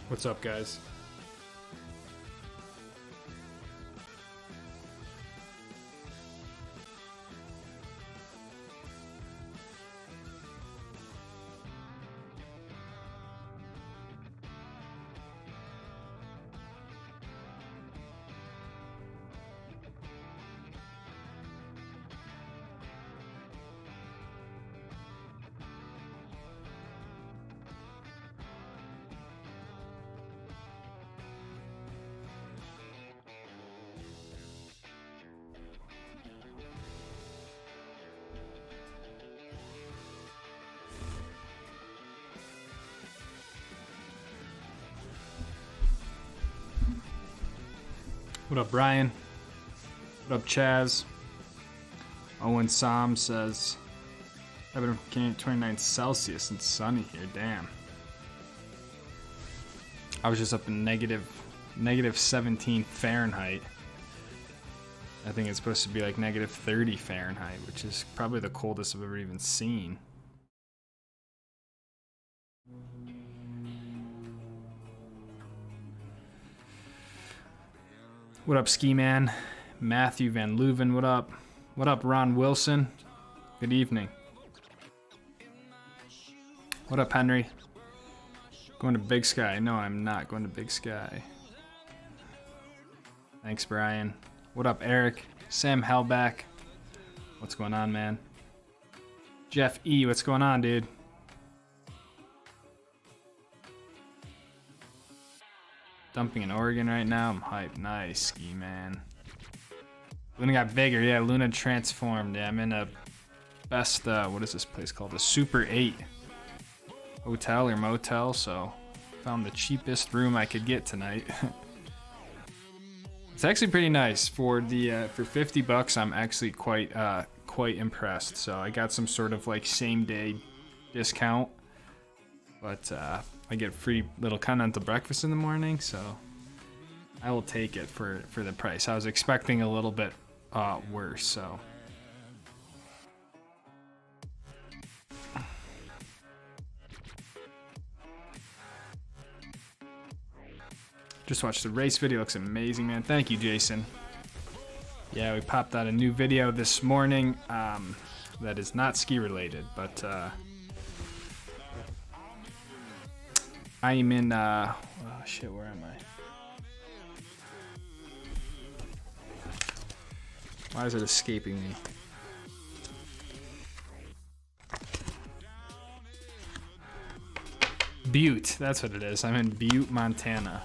What's up, guys? What up, Brian? What up, Chaz? Owen Som says, 29 Celsius and sunny here. Damn. I was just up in negative 17 Fahrenheit. I think it's supposed to be like negative 30 Fahrenheit, which is probably the coldest I've ever even seen. What up, Ski Man? Matthew Van Leuven, what up? What up, Ron Wilson? Good evening. What up, Henry? Going to Big Sky. No, I'm not going to Big Sky. Thanks, Brian. What up, Eric? Sam Hellback. What's going on, man? Jeff E, what's going on, dude? Dumping in Oregon right now. I'm hyped. Nice, Ski Man. Luna got bigger. Yeah, Luna transformed. Yeah, I'm in a best, what is this place called? A Super 8 hotel or motel. So found the cheapest room I could get tonight. It's actually pretty nice for the for $50. I'm actually quite impressed. So I got some sort of like same day discount, but I get free little continental breakfast in the morning, so I will take it for the price. I was expecting a little bit worse, so. Just watched the race video. Looks amazing, man. Thank you, Jason. Yeah, we popped out a new video this morning that is not ski related, but I am in, oh shit, where am I? Why is it escaping me? Butte, that's what it is. I'm in Butte, Montana.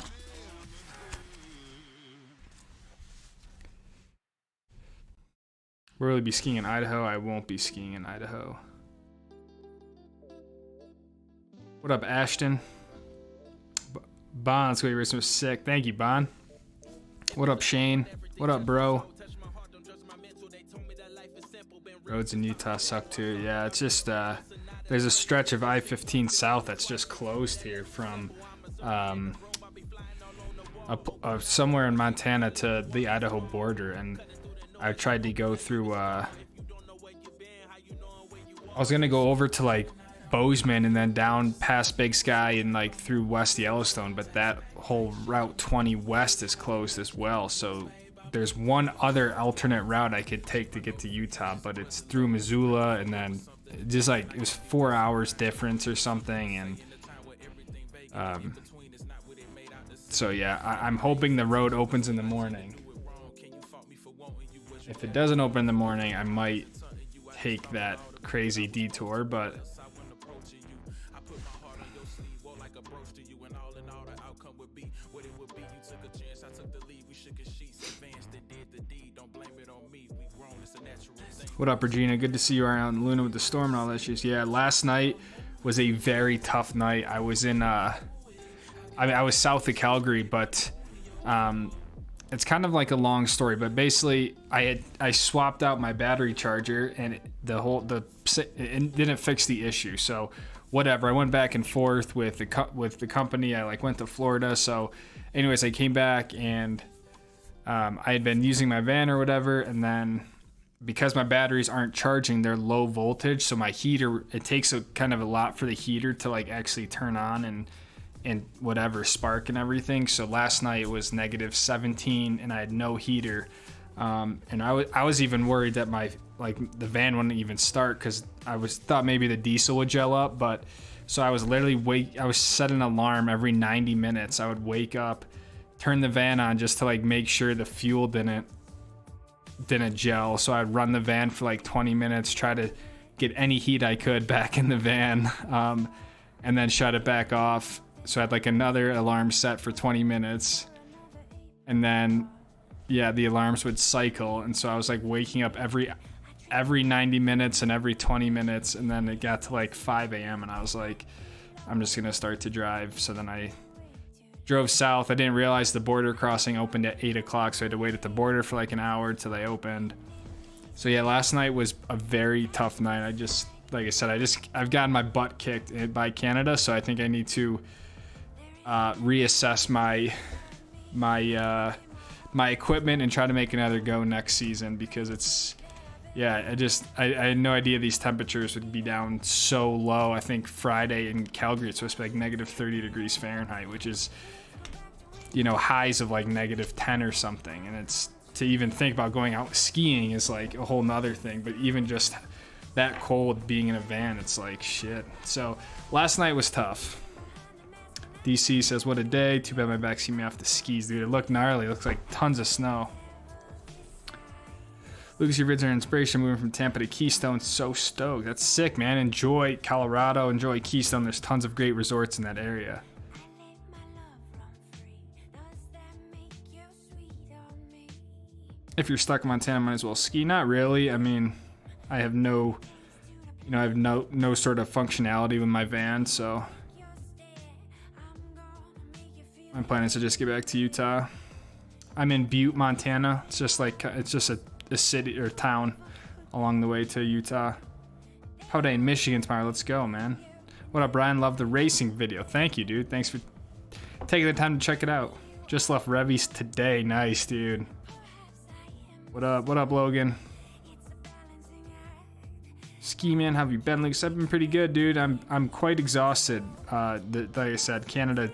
Will we be skiing in Idaho? I won't be skiing in Idaho. What up, Ashton? Bon, let's go. Your was sick. Thank you, Bon. What up, Shane? What up, bro? Roads in Utah suck too. Yeah, it's just there's a stretch of I-15 south that's just closed here from somewhere in Montana to the Idaho border, and I tried to go through. I was gonna go over to like Bozeman and then down past Big Sky and like through West Yellowstone, but that whole Route 20 West is closed as well. So there's one other alternate route I could take to get to Utah, but it's through Missoula, and then just like it was 4 hours difference or something, and so yeah, I'm hoping the road opens in the morning. If it doesn't open in the morning, I might take that crazy detour, but what up, Regina? Good to see you out in Luna with the storm and all that shit. Yeah, last night was a very tough night. I was in, I was south of Calgary, but it's kind of like a long story. But basically, I swapped out my battery charger, and it didn't fix the issue. So whatever, I went back and forth with the company. I like went to Florida. So, anyways, I came back and I had been using my van or whatever, and then because my batteries aren't charging, they're low voltage, so my heater, it takes a kind of a lot for the heater to like actually turn on and whatever spark and everything. So last night it was negative 17 and I had no heater. And I was even worried that the van wouldn't even start, because thought maybe the diesel would gel up. But so I was literally I was set an alarm every 90 minutes. I would wake up, turn the van on just to like make sure the fuel didn't gel. So I'd run the van for like 20 minutes, try to get any heat I could back in the van, and then shut it back off. So I had like another alarm set for 20 minutes, and then the alarms would cycle. And so I was like waking up every 90 minutes and every 20 minutes. And then it got to like 5 a.m. and I was like, I'm just going to start to drive. So then I drove south. I didn't realize the border crossing opened at 8 o'clock. So I had to wait at the border for like an hour till they opened. So yeah, last night was a very tough night. Like I said, I've gotten my butt kicked by Canada. So I think I need to reassess my equipment and try to make another go next season, because I had no idea these temperatures would be down so low. I think Friday in Calgary it's supposed to be like negative 30 degrees Fahrenheit, which is, highs of like negative 10 or something. And it's, to even think about going out skiing is like a whole nother thing. But even just that cold being in a van, it's like shit. So last night was tough. DC says, what a day. Too bad my back see me off the skis, dude. It looked gnarly. It looks like tons of snow. Lucas, your vids are an inspiration. Moving from Tampa to Keystone. So stoked. That's sick, man. Enjoy Colorado. Enjoy Keystone. There's tons of great resorts in that area. If you're stuck in Montana, might as well ski. Not really. I mean, I have no sort of functionality with my van, so my plan is to just get back to Utah. I'm in Butte, Montana. It's just a city or town along the way to Utah. Howdy in Michigan tomorrow. Let's go, man. What up, Brian? Love the racing video. Thank you, dude. Thanks for taking the time to check it out. Just left Revy's today. Nice, dude. What up, Logan? Ski man, how have you been, Lucas? I've been pretty good, dude. I'm quite exhausted. Like I said, Canada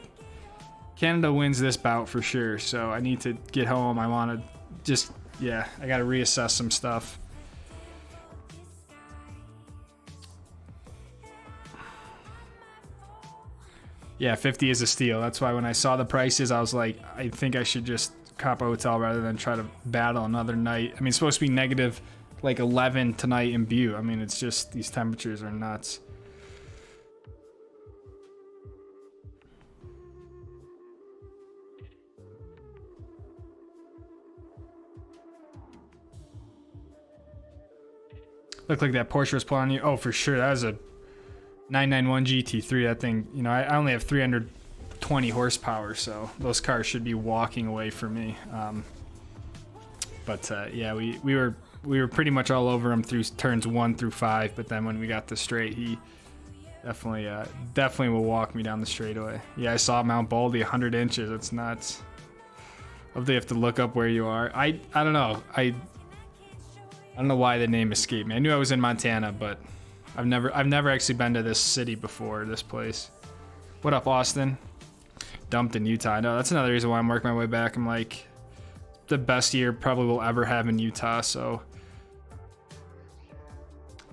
wins this bout for sure. So I need to get home. I want to I got to reassess some stuff. Yeah, 50 is a steal. That's why when I saw the prices, I was like, I think I should just cop a hotel rather than try to battle another night. I mean, it's supposed to be negative like 11 tonight in Butte. I mean, it's just, these temperatures are nuts. Looked like that Porsche was pulling on you. Oh, for sure. That was a 991 GT3. That thing, I only have 320 horsepower, so those cars should be walking away from me. Yeah, we were pretty much all over him through turns 1 through 5, but then when we got the straight, he definitely will walk me down the straightaway. Yeah, I saw Mount Baldy 100 inches. It's nuts. Hopefully you have to look up where you are. I don't know. I don't know why the name escaped me. I knew I was in Montana, but I've never actually been to this city before, this place. What up, Austin? Dumped in Utah. I know that's another reason why I'm working my way back. I'm like, the best year probably we'll ever have in Utah. So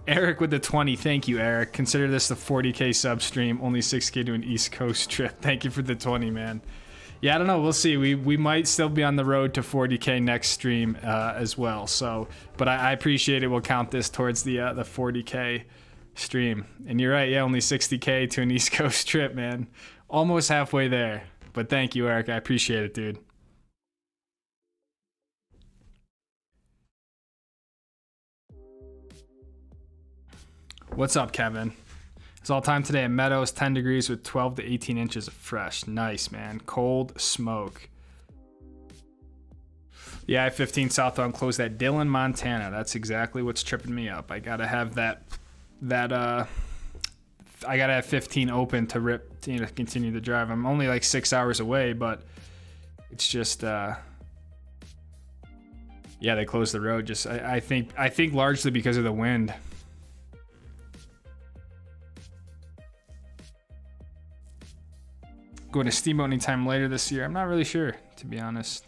Eric with the 20. Thank you, Eric. Consider this the 40K sub stream, only 6K to an East Coast trip. Thank you for the 20, man. Yeah, I don't know. We'll see. We might still be on the road to 40K next stream as well. So, but I appreciate it. We'll count this towards the 40K stream. And you're right. Yeah, only 60K to an East Coast trip, man. Almost halfway there. But thank you, Eric. I appreciate it, dude. What's up, Kevin? It's all time today at Meadows, 10 degrees with 12 to 18 inches of fresh. Nice, man. Cold smoke. The I-15 southbound closed at Dillon, Montana. That's exactly what's tripping me up. I gotta have I gotta have 15 open to continue the drive. I'm only like 6 hours away, but it's just yeah, they closed the road. Just I think largely because of the wind. Going to Steamboat anytime later this year? I'm not really sure, to be honest.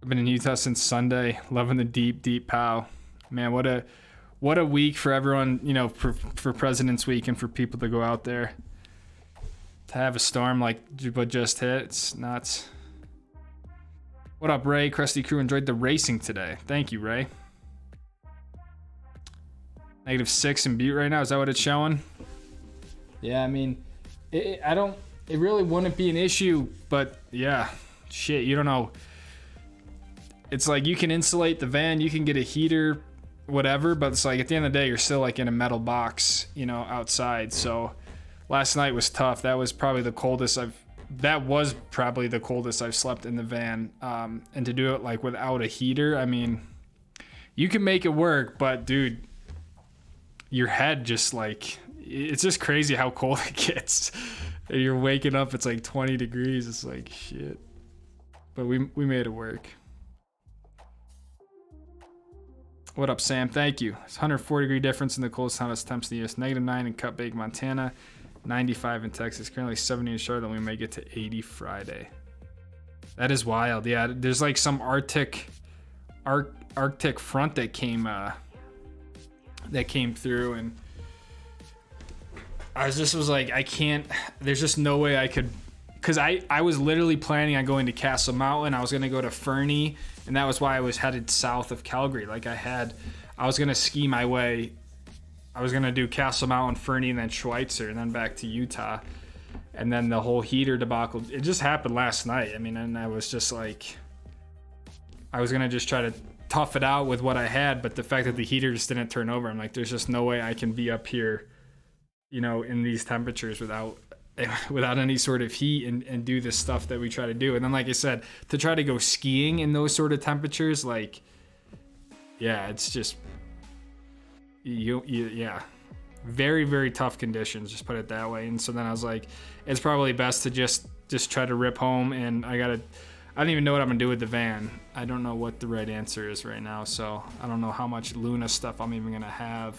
I've been in Utah since Sunday. Loving the deep pow. Man, what a week for everyone, you know, for President's Week and for people to go out there. To have a storm like what just hit, it's nuts. What up, Ray? Krusty Crew enjoyed the racing today. Thank you, Ray. -6 in Butte right now. Is that what it's showing? Yeah, I mean, it really wouldn't be an issue, but yeah, shit, you don't know. It's like you can insulate the van, you can get a heater, whatever, but it's like at the end of the day, you're still like in a metal box, you know, outside. So last night was tough. That was probably the coldest I've slept in the van. And to do it like without a heater, I mean, you can make it work, but dude, your head just like, it's just crazy how cold it gets. And you're waking up, it's like 20 degrees. It's like shit. But we made it work. What up, Sam? Thank you. It's 104-degree difference in the coldest hottest temps in the US. -9 in Cut-Bake, Montana. 95 in Texas. Currently 70 in Charlotte. We may get to 80 Friday. That is wild. Yeah, there's like some Arctic front that came through, and I was like, I can't. There's just no way I could, because I was literally planning on going to Castle Mountain. I was gonna go to Fernie. And that was why I was headed south of Calgary. Like I was going to ski my way. I was going to do Castle Mountain, Fernie, and then Schweitzer, and then back to Utah. And then the whole heater debacle, it just happened last night. I mean, and I was just like, I was going to just try to tough it out with what I had. But the fact that the heater just didn't turn over, I'm like, there's just no way I can be up here, you know, in these temperatures without any sort of heat and do this stuff that we try to do. And then, like I said, to try to go skiing in those sort of temperatures, like, yeah, it's just, yeah, very, very tough conditions, just put it that way. And so then I was like, it's probably best to just try to rip home. And I don't even know what I'm gonna do with the van. I don't know what the right answer is right now. So I don't know how much Luna stuff I'm even gonna have.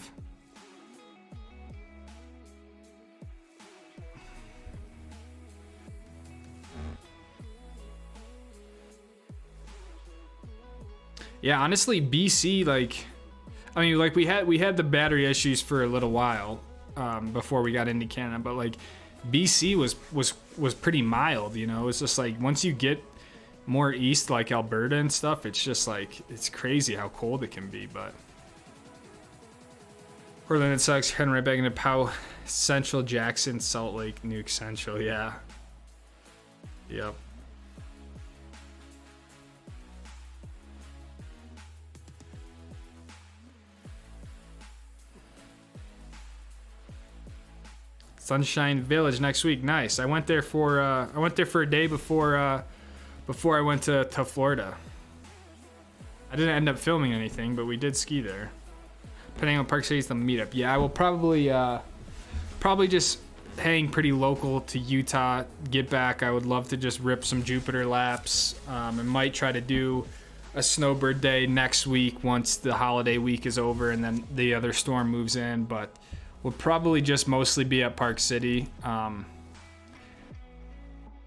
Yeah, honestly, BC, like, I mean, like we had the battery issues for a little while before we got into Canada, but like BC was pretty mild, you know. It's just like once you get more east, like Alberta and stuff, it's just like, it's crazy how cold it can be. But Portland, it sucks. Heading right back into Powell, Central, Jackson, Salt Lake, Nuke Central. Yeah. Yep. Sunshine Village next week. Nice. I went there for a day before I went to Florida. I didn't end up filming anything, but we did ski there. Depending on Park City's the meetup. Yeah, I will probably just hang pretty local to Utah. Get back. I would love to just rip some Jupiter laps. And might try to do a snowbird day next week once the holiday week is over and then the other storm moves in. But we'll probably just mostly be at Park City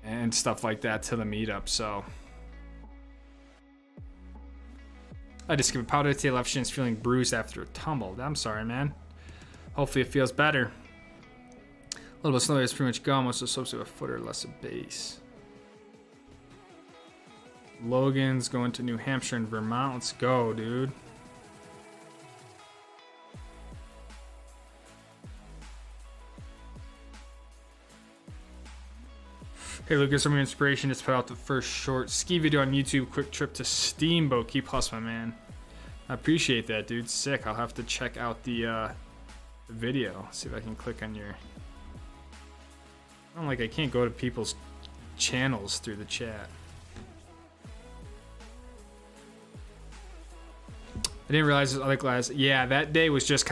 and stuff like that to the meetup. So I just give a powder to the left shin's feeling bruised after a tumble. I'm sorry, man. Hopefully it feels better. A little bit of snow is pretty much gone. Most of the slopes have a foot or less of base. Logan's going to New Hampshire and Vermont. Let's go, dude. Hey Lucas, from your inspiration, just put out the first short ski video on YouTube. Quick trip to Steamboat. Keep hustling, man. I appreciate that, dude. Sick. I'll have to check out the video. See if I can click on your. I can't go to people's channels through the chat. I didn't realize it was other class. Yeah, that day was just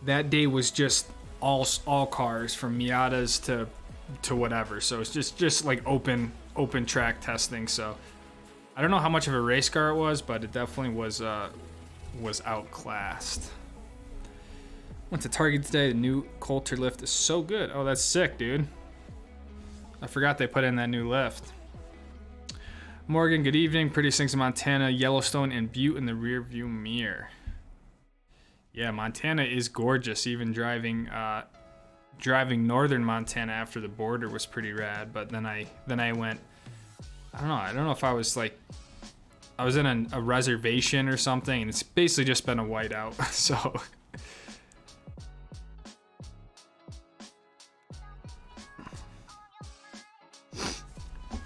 that day was just all cars from Miatas to whatever. So it's just like open track testing. So I don't know how much of a race car it was, but it definitely was outclassed. Went to Target today. The new Coulter lift is so good. Oh, that's sick, dude. I forgot they put in that new lift. Morgan, good evening. Prettiest things in Montana, Yellowstone and Butte in the rear view mirror. Yeah, Montana is gorgeous. Even driving northern Montana after the border was pretty rad. But then I went, I don't know if I was like, I was in a reservation or something, and it's basically just been a whiteout. So.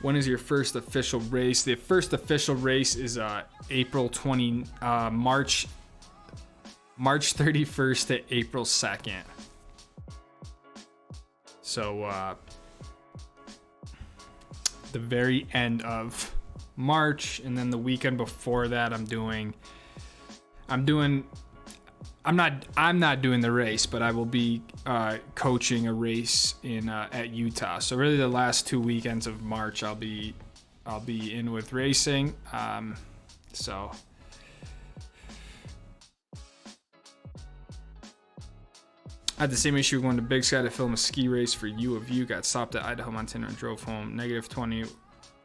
When is your first official race? The first official race is March 31st to April 2nd. So the very end of March, and then the weekend before that I'm not doing the race, but I will be coaching a race at Utah. So really, the last 2 weekends of March, I'll be in with racing. So I had the same issue going to Big Sky to film a ski race for U of U. Got stopped at Idaho, Montana, and drove home. -20,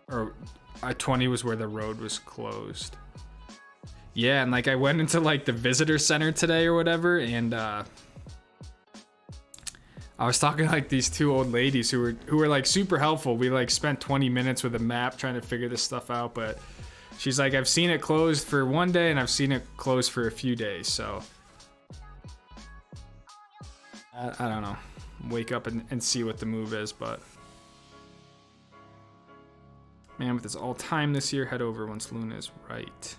or 20 was where the road was closed. Yeah, and like I went into like the visitor center today or whatever, and I was talking to like these two old ladies who were like super helpful. We like spent 20 minutes with a map trying to figure this stuff out, but she's like, I've seen it closed for one day and I've seen it closed for a few days, so I don't know. Wake up and see what the move is, but Mammoth is all time this year. Head over once Luna is right.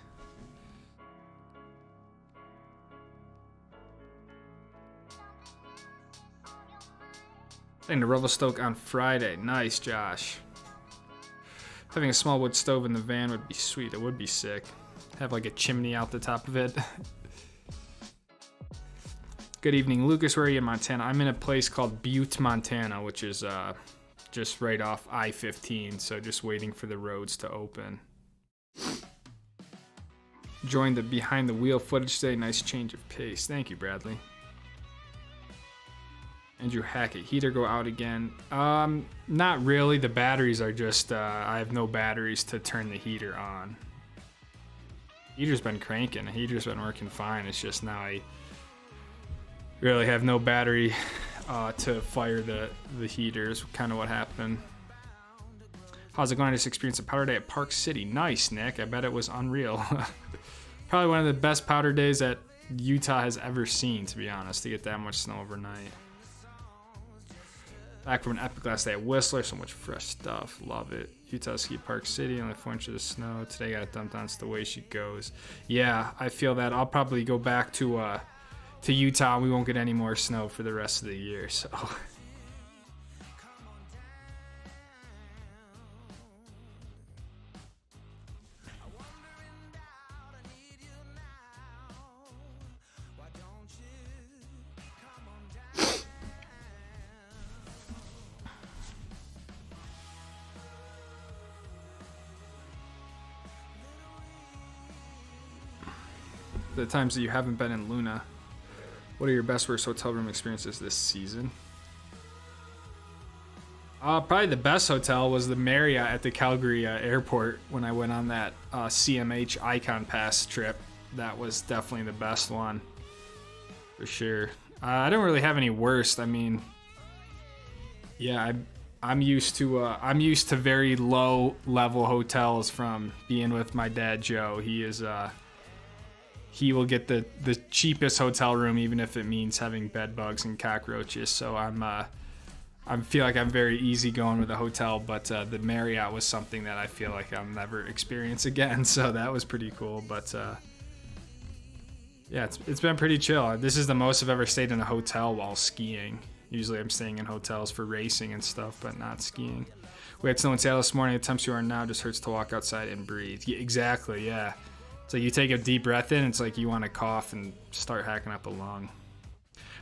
Heading to Revelstoke on Friday. Nice, Josh. Having a small wood stove in the van would be sweet. It would be sick. Have like a chimney out the top of it. Good evening, Lucas. Where are you in Montana? I'm in a place called Butte, Montana, which is just right off I-15. So just waiting for the roads to open. Joined the behind the wheel footage today. Nice change of pace. Thank you, Bradley. Andrew Hackett, heater go out again? Not really. The batteries are just, I have no batteries to turn the heater on. Heater's been cranking. The heater's been working fine. It's just now I really have no battery to fire the heater is kind of what happened. How's it going? I just experienced a powder day at Park City. Nice, Nick. I bet it was unreal. Probably one of the best powder days that Utah has ever seen, to be honest, to get that much snow overnight. Back from an epic last day at Whistler. So much fresh stuff. Love it. Utah Ski Park City. Only 4 inches of snow. Today got dumped on. It's the way she goes. Yeah, I feel that. I'll probably go back to Utah. And we won't get any more snow for the rest of the year. So. The times that you haven't been in Luna, what are your best worst hotel room experiences this season? Probably the best hotel was the Marriott at the Calgary airport when I went on that CMH Icon Pass trip. That was definitely the best one, for sure. I don't really have any worst. I mean, yeah, I'm used to very low level hotels from being with my dad Joe. He will get the cheapest hotel room, even if it means having bed bugs and cockroaches. So I feel like I'm very easygoing with a hotel, but the Marriott was something that I feel like I'll never experience again. So that was pretty cool. But yeah, it's been pretty chill. This is the most I've ever stayed in a hotel while skiing. Usually I'm staying in hotels for racing and stuff, but not skiing. We had snow in Seattle this morning. The temps you are now just hurts to walk outside and breathe. Yeah, exactly, yeah. So you take a deep breath in, it's like you want to cough and start hacking up a lung.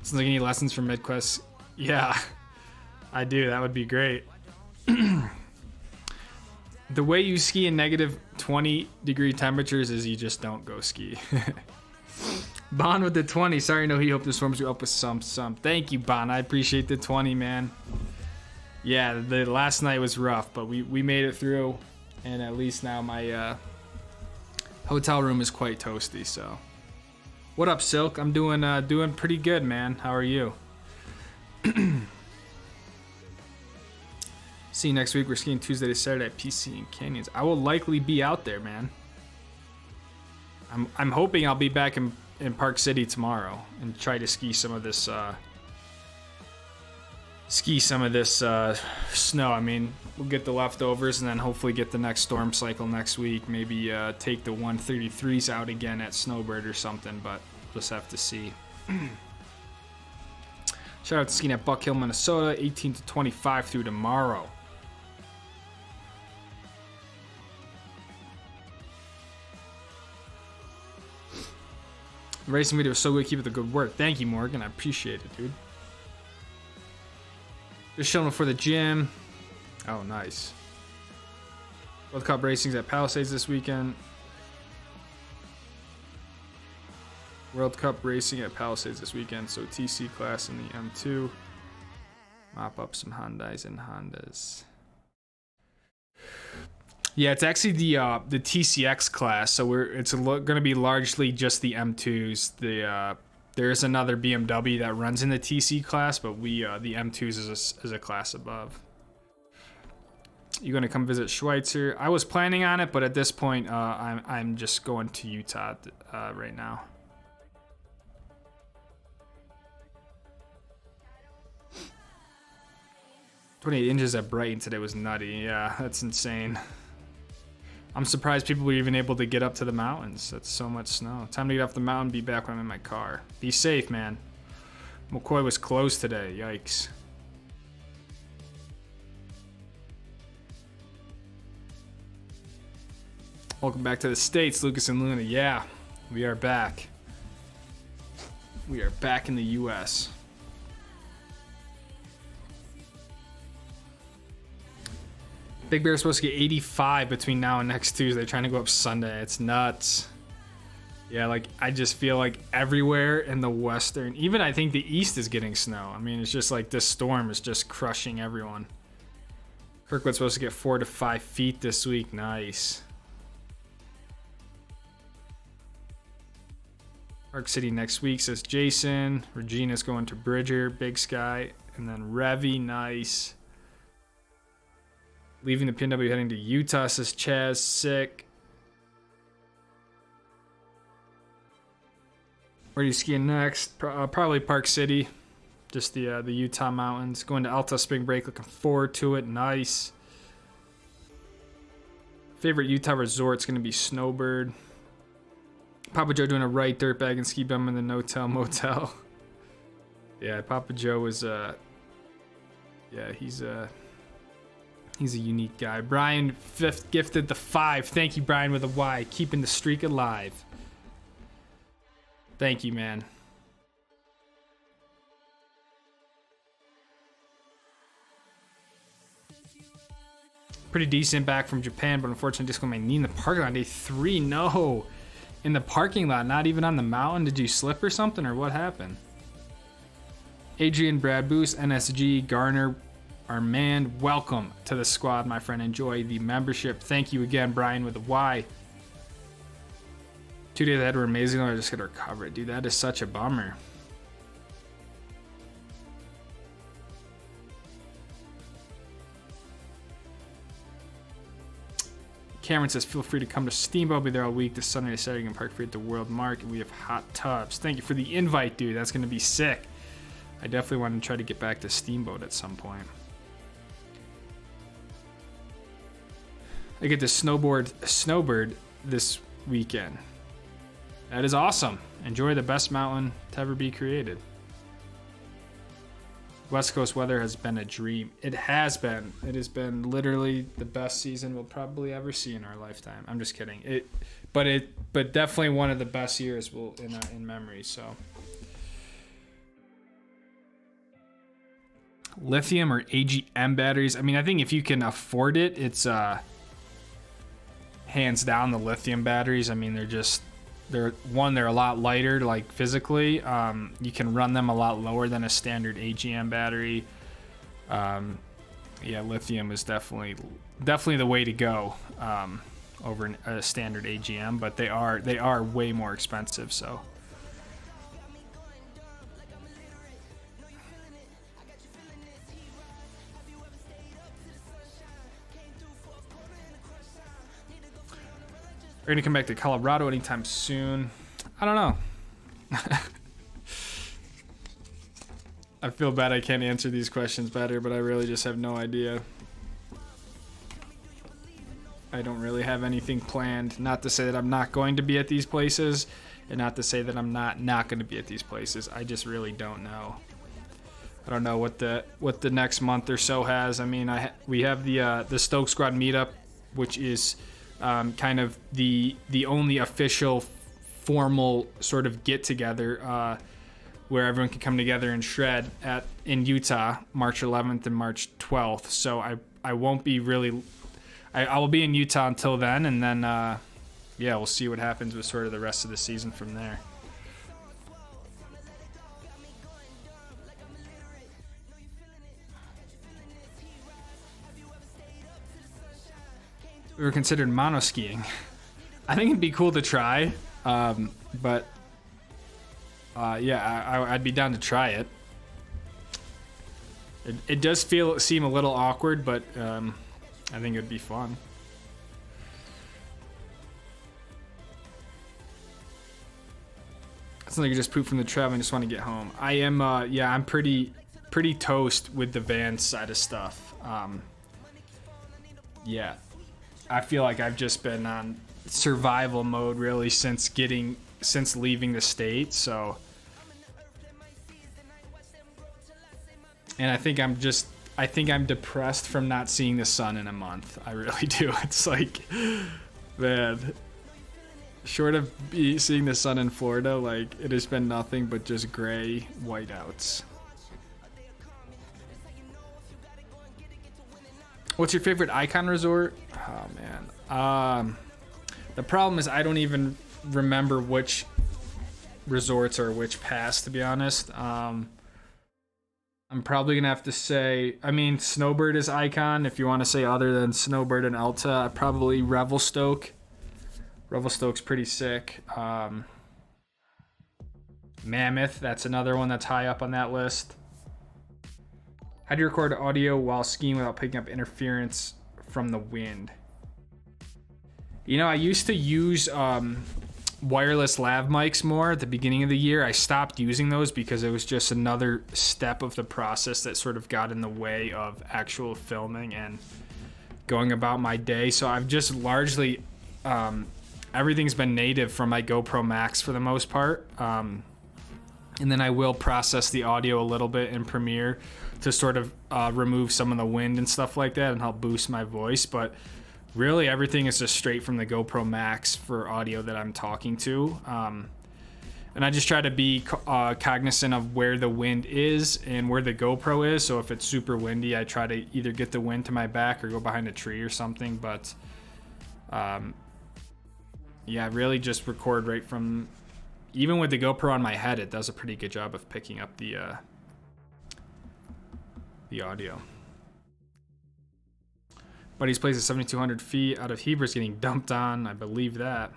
Sounds like any lessons from MidQuest? Yeah, I do. That would be great. The way you ski in negative 20-degree temperatures is you just don't go ski. Bon with the 20. Sorry, no, he hoped the storms go up with some. Thank you, Bon. I appreciate the 20, man. Yeah, the last night was rough, but we made it through, and at least now my hotel room is quite toasty. So, what up, Silk? I'm doing pretty good, man. How are you? See you next week. We're skiing Tuesday to Saturday at PC and Canyons. I will likely be out there, man. I'm hoping I'll be back in Park City tomorrow and try to ski some of this snow. I mean, we'll get the leftovers and then hopefully get the next storm cycle next week. Maybe take the 133s out again at Snowbird or something, but just have to see. Shout out to skiing at Buck Hill, Minnesota, 18 to 25 through tomorrow. The racing video was so good. Keep it the good work. Thank you, Morgan. I appreciate it, dude. Just chilling before the gym. Oh, nice. World Cup racing's at Palisades this weekend. World Cup racing at Palisades this weekend. So TC class in the M2. Mop up some Hyundais and Hondas. Yeah, it's actually the TCX class. So it's going to be largely just the M2s. There is another BMW that runs in the TC class, but the M2s is a class above. You gonna come visit Schweitzer? I was planning on it, but at this point, I'm just going to Utah right now. "28 inches at Brighton today was nutty." Yeah, that's insane. I'm surprised people were even able to get up to the mountains. That's so much snow. Time to get off the mountain, be back when I'm in my car. Be safe, man. McCoy was closed today. Yikes. Welcome back to the States, Lucas and Luna. Yeah, we are back. We are back in the U.S. Big Bear's supposed to get 85 between now and next Tuesday, trying to go up Sunday. It's nuts. Yeah, like, I just feel like everywhere in the western, even I think the east is getting snow. I mean, it's just like this storm is just crushing everyone. Kirkwood's supposed to get 4 to 5 feet this week. Nice. Park City next week, says Jason. Regina's going to Bridger, Big Sky, and then Revy. Nice. Leaving the PNW, heading to Utah, says Chaz. Sick. Where are you skiing next? Probably Park City. Just the Utah mountains. Going to Alta spring break. Looking forward to it. Nice. Favorite Utah resort's going to be Snowbird. Papa Joe doing a right dirtbag and ski bum in the no-tell motel. Yeah, Papa Joe was yeah, he's a unique guy. Brian gifted the 5. Thank you, Brian, with a Y. Keeping the streak alive. Thank you, man. Pretty decent back from Japan, but unfortunately just got my knee in the parking lot. Day 3, no. In the parking lot, not even on the mountain. Did you slip or something, or what happened? Adrian, Brad Boost, NSG, Garner, Armand, welcome to the squad, my friend. Enjoy the membership. Thank you again, Brian, with a Y. 2 days ahead were amazing. I just got to recover it. Dude, that is such a bummer. Cameron says, feel free to come to Steamboat. I'll be there all week. This Sunday to Saturday in Park Free at the World Market. We have hot tubs. Thank you for the invite, dude. That's going to be sick. I definitely want to try to get back to Steamboat at some point. I get to snowbird this weekend. That is awesome. Enjoy the best mountain to ever be created. West Coast weather has been a dream. It has been. It has been literally the best season we'll probably ever see in our lifetime. I'm just kidding. But definitely one of the best years in memory. So, lithium or AGM batteries. I mean, I think if you can afford it, it's hands down the lithium batteries. I mean, they're a lot lighter, like physically. You can run them a lot lower than a standard AGM battery. Yeah, lithium is definitely the way to go over a standard AGM, but they are way more expensive. So. We're gonna come back to Colorado anytime soon. I don't know. I feel bad I can't answer these questions better, but I really just have no idea. I don't really have anything planned. Not to say that I'm not going to be at these places, and not to say that I'm not going to be at these places. I just really don't know. I don't know what the next month or so has. I mean, we have the Stoke Squad meetup, which is kind of the only official formal sort of get together where everyone can come together and shred in Utah, March 11th and March 12th. So I won't be really, I will be in Utah until then, and then yeah, we'll see what happens with sort of the rest of the season from there. We were considered mono-skiing. I think it'd be cool to try, but yeah, I'd be down to try it. It does seem a little awkward, but I think it'd be fun. It's like you just poop from the travel and just want to get home. I am, yeah, I'm pretty toast with the van side of stuff. Yeah. I feel like I've just been on survival mode really since leaving the state, so. And I think I'm depressed from not seeing the sun in a month. I really do. It's like, man, short of seeing the sun in Florida, like it has been nothing but just gray whiteouts. What's your favorite Icon resort? Oh man. The problem is I don't even remember which resorts or which pass, to be honest. I'm probably gonna have to say, I mean, Snowbird is Icon. If you want to say other than Snowbird and Alta, probably Revelstoke. Revelstoke's pretty sick. Mammoth, that's another one that's high up on that list. How do you record audio while skiing without picking up interference from the wind? You know, I used to use wireless lav mics more at the beginning of the year. I stopped using those because it was just another step of the process that sort of got in the way of actual filming and going about my day. So I've just largely, everything's been native from my GoPro Max for the most part. And then I will process the audio a little bit in Premiere to sort of remove some of the wind and stuff like that and help boost my voice. But really everything is just straight from the GoPro Max for audio that I'm talking to. And I just try to be cognizant of where the wind is and where the GoPro is. So if it's super windy, I try to either get the wind to my back or go behind a tree or something. But yeah, really just record right from, even with the GoPro on my head, it does a pretty good job of picking up the audio. Buddy's place is 7,200 feet out of Heber's getting dumped on. I believe that.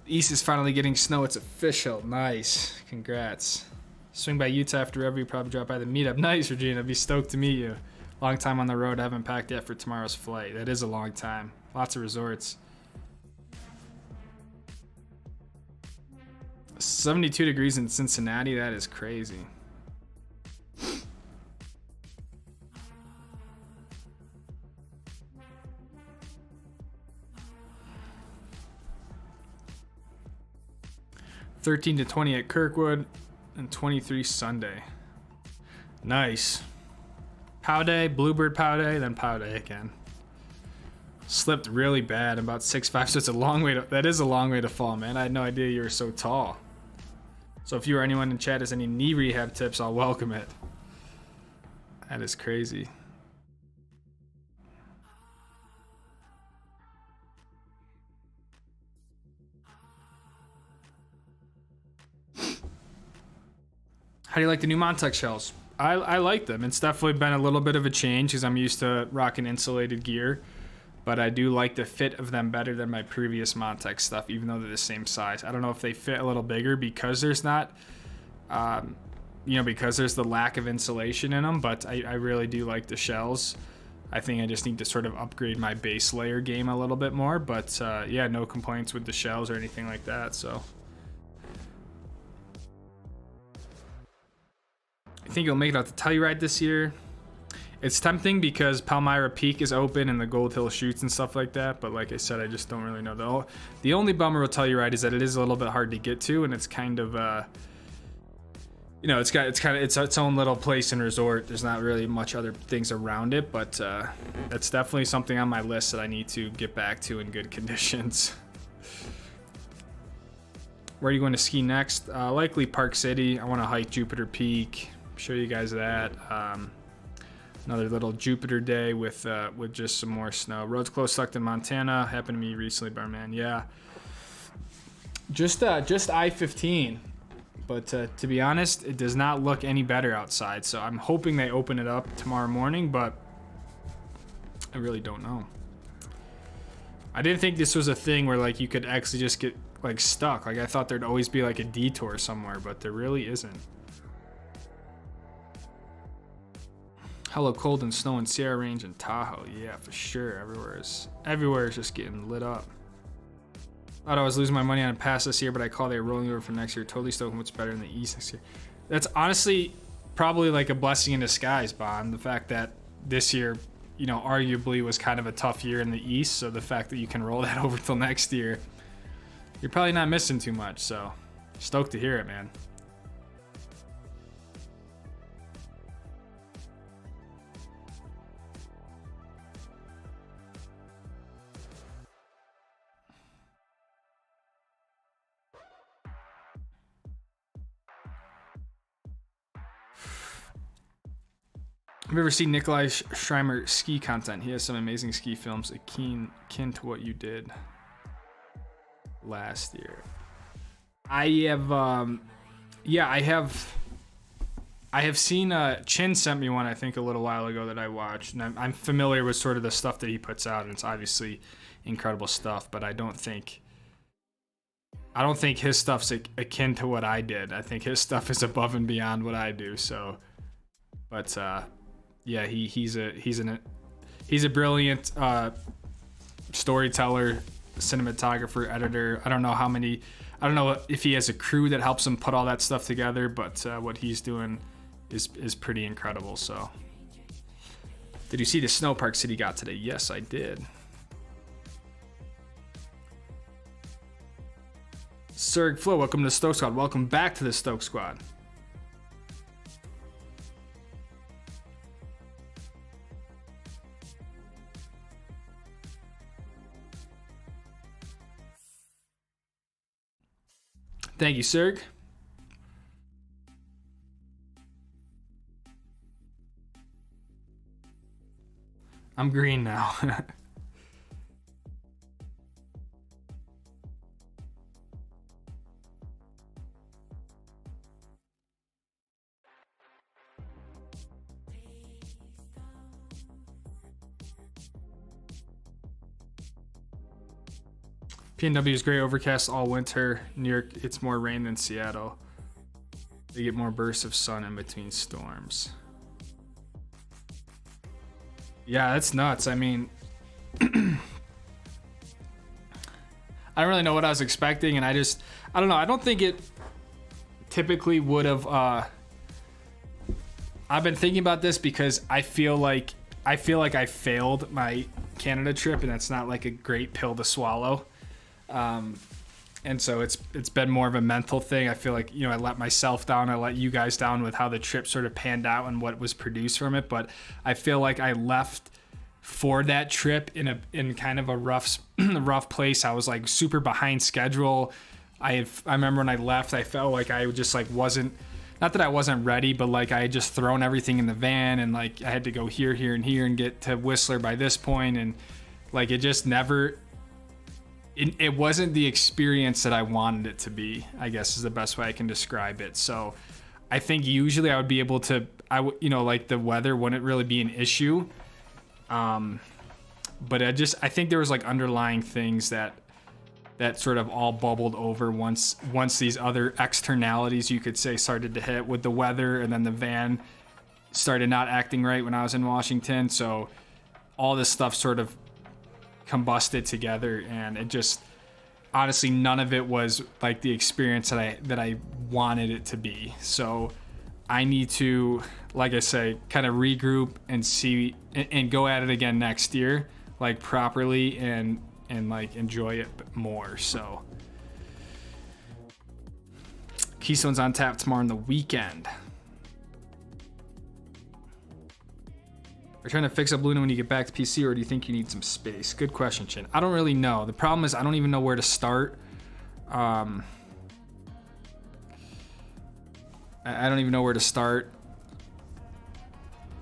East is finally getting snow. It's official. Nice. Congrats. Swing by Utah after every, probably drop by the meetup. Nice, Regina. Be stoked to meet you. Long time on the road. I haven't packed yet for tomorrow's flight. That is a long time. Lots of resorts. 72 degrees in Cincinnati. That is crazy. $13 to $20 at Kirkwood and $23 Sunday. Nice. Pow day, Bluebird Pow day, then Pow day again. Slipped really bad, about 6'5", so it's a long way to, that is a long way to fall, man. I had no idea you were so tall. So if you or anyone in chat has any knee rehab tips, I'll welcome it. That is crazy. How do you like the new Montex shells? I like them. It's definitely been a little bit of a change because I'm used to rocking insulated gear, but I do like the fit of them better than my previous Montex stuff, even though they're the same size. I don't know if they fit a little bigger because there's not, because there's the lack of insulation in them, but I really do like the shells. I think I just need to sort of upgrade my base layer game a little bit more, but yeah, no complaints with the shells or anything like that, so. I think you'll make it out to Telluride this year. It's tempting because Palmyra Peak is open and the Gold Hill chutes and stuff like that, but like I said, I just don't really know. The only bummer with Telluride is that it is a little bit hard to get to, and it's kind of, it's its own little place and resort. There's not really much other things around it, but that's definitely something on my list that I need to get back to in good conditions. Where are you going to ski next? Likely Park City. I want to hike Jupiter Peak. Show you guys that. Another little Jupiter day with just some more snow. Roads closed, Stoke in Montana. Happened to me recently, Barman. Yeah. Just I-15. But to be honest, it does not look any better outside. So I'm hoping they open it up tomorrow morning, but I really don't know. I didn't think this was a thing where like you could actually just get like stuck. Like I thought there'd always be like a detour somewhere, but there really isn't. Hello, cold and snow in Sierra Range and Tahoe. Yeah, for sure. Everywhere is just getting lit up. Thought I was losing my money on a pass this year, but I call they rolling over for next year. Totally stoked on what's better in the East next year. That's honestly probably like a blessing in disguise, Bond. The fact that this year, arguably was kind of a tough year in the East. So the fact that you can roll that over till next year, you're probably not missing too much. So stoked to hear it, man. Have you ever seen Nikolai Schreimer ski content? He has some amazing ski films akin to what you did last year. I have seen Chin sent me one, I think a little while ago that I watched, and I'm familiar with sort of the stuff that he puts out, and it's obviously incredible stuff, but I don't think his stuff's akin to what I did. I think his stuff is above and beyond what I do, so, but yeah, he's a brilliant storyteller, cinematographer, editor. I don't know if he has a crew that helps him put all that stuff together, but what he's doing is pretty incredible. So, did you see the snow Park City got today? Yes, I did. Serg Flo, welcome to the Stoke Squad. Welcome back to the Stoke Squad. Thank you, Serg. I'm green now. PNW is great, overcast all winter. New York, it's more rain than Seattle. They get more bursts of sun in between storms. Yeah, that's nuts. I mean, I don't really know what I was expecting, and I don't know. I don't think it typically would have. I've been thinking about this because I feel like I failed my Canada trip, and that's not like a great pill to swallow. And so it's been more of a mental thing. I feel like, I let myself down. I let you guys down with how the trip sort of panned out and what was produced from it. But I feel like I left for that trip in kind of a rough place. I was like super behind schedule. I remember when I left, I felt like I just like wasn't, not that I wasn't ready, but like I had just thrown everything in the van, and like I had to go here, and here and get to Whistler by this point. And like, it just never, it wasn't the experience that I wanted it to be, I guess is the best way I can describe it. So I think usually I would be able to, like the weather wouldn't really be an issue. But I think there was like underlying things that sort of all bubbled over once these other externalities, you could say, started to hit with the weather, and then the van started not acting right when I was in Washington. So all this stuff sort of combusted together, and it just, honestly, none of it was like the experience that I wanted it to be. So I need to, like I say, kind of regroup and see and go at it again next year, like properly, and like enjoy it more. So Keystone's on tap tomorrow on the weekend. Are you trying to fix up Luna when you get back to PC, or do you think you need some space? Good question, Chin. I don't really know. The problem is I don't even know where to start. I don't even know where to start.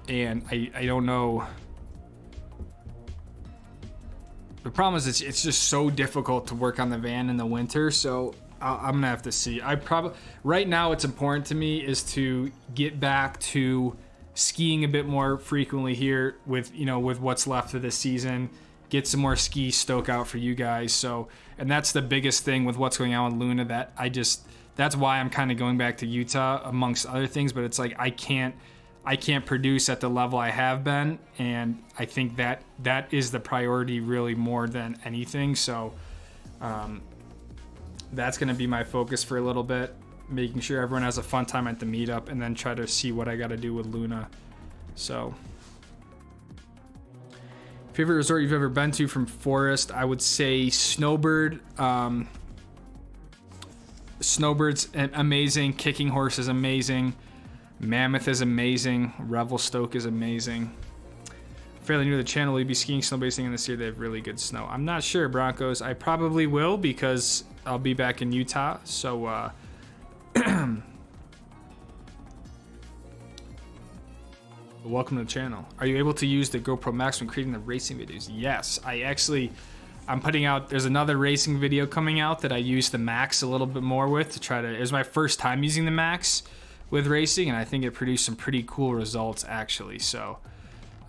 And I don't know. The problem is it's just so difficult to work on the van in the winter, so I'm gonna have to see. Right now what's important to me is to get back to skiing a bit more frequently here with what's left of this season, get some more ski Stoke out for you guys. So, and that's the biggest thing with what's going on with Luna, that's why I'm kind of going back to Utah amongst other things. But it's like I can't produce at the level I have been, and I think that is the priority really more than anything. So that's going to be my focus for a little bit, making sure everyone has a fun time at the meetup, and then try to see what I got to do with Luna. So favorite resort you've ever been to from Forest, I would say Snowbird. Snowbird's amazing. Kicking Horse is amazing. Mammoth is amazing. Revelstoke is amazing. Fairly new to the channel. Will you be skiing, snowboarding in this year? They have really good snow. I'm not sure, Broncos. I probably will, because I'll be back in Utah. So welcome to the channel. Are you able to use the GoPro Max when creating the racing videos? Yes, I'm putting out, there's another racing video coming out that I use the Max a little bit more with to try to, it was my first time using the Max with racing, and I think it produced some pretty cool results actually. So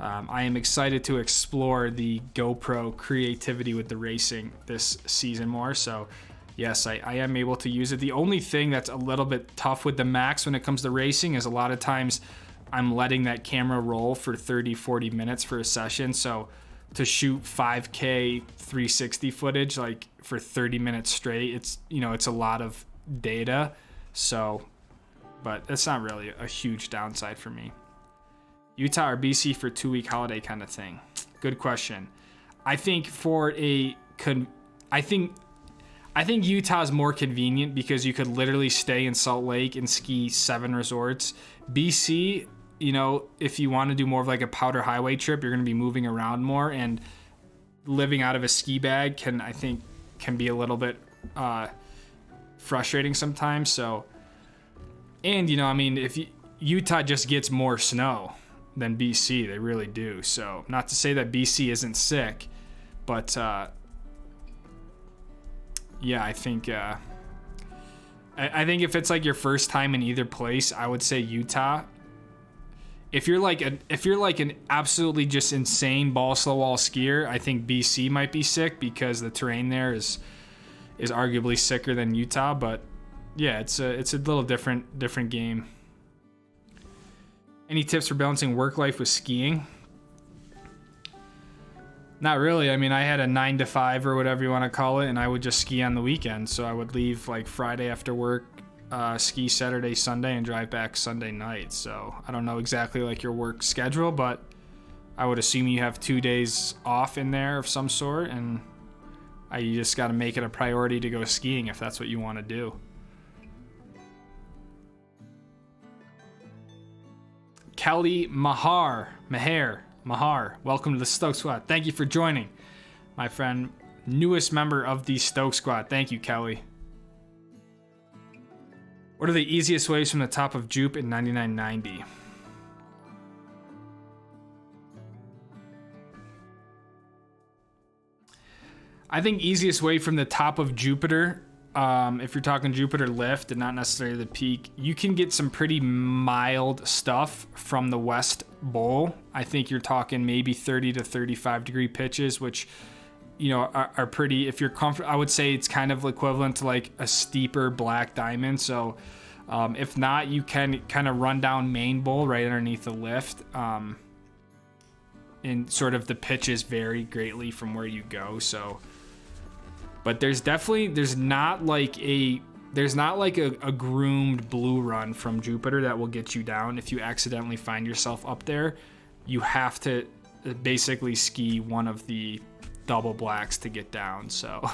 I am excited to explore the GoPro creativity with the racing this season more. So yes, I am able to use it. The only thing that's a little bit tough with the Max when it comes to racing is a lot of times I'm letting that camera roll for 30-40 minutes for a session. So to shoot 5K 360 footage like for 30 minutes straight, it's a lot of data. So, but that's not really a huge downside for me. Utah or BC for 2-week holiday kind of thing? Good question. I think I think Utah's more convenient because you could literally stay in Salt Lake and ski 7 resorts. BC, if you want to do more of like a powder highway trip, you're going to be moving around more, and living out of a ski bag can be a little bit frustrating sometimes. So, and if Utah just gets more snow than BC, they really do. So, not to say that BC isn't sick, but yeah, I think if it's like your first time in either place, I would say Utah. If you're like an absolutely just insane ball slow wall skier, I think BC might be sick because the terrain there is arguably sicker than Utah. But yeah, it's a little different game. Any tips for balancing work life with skiing? Not really. I mean, I had a 9 to 5 or whatever you want to call it, and I would just ski on the weekend. So I would leave like Friday after work, ski Saturday, Sunday, and drive back Sunday night. So I don't know exactly like your work schedule, but I would assume you have 2 days off in there of some sort, and you just got to make it a priority to go skiing if that's what you want to do. Kelly Mahar, welcome to the Stoke Squad. Thank you for joining, my friend, newest member of the Stoke Squad. Thank you, Kelly. What are the easiest ways from the top of Jupe in 9990? I think easiest way from the top of Jupiter if you're talking Jupiter lift and not necessarily the peak, you can get some pretty mild stuff from the West Bowl. I think you're talking maybe 30 to 35 degree pitches, which, you know, are pretty, if you're comfortable, I would say it's kind of equivalent to like a steeper black diamond. So if not, you can kind of run down Main Bowl right underneath the lift. And sort of the pitches vary greatly from where you go. So, but there's not like a groomed blue run from Jupiter that will get you down. If you accidentally find yourself up there, you have to basically ski one of the double blacks to get down. So,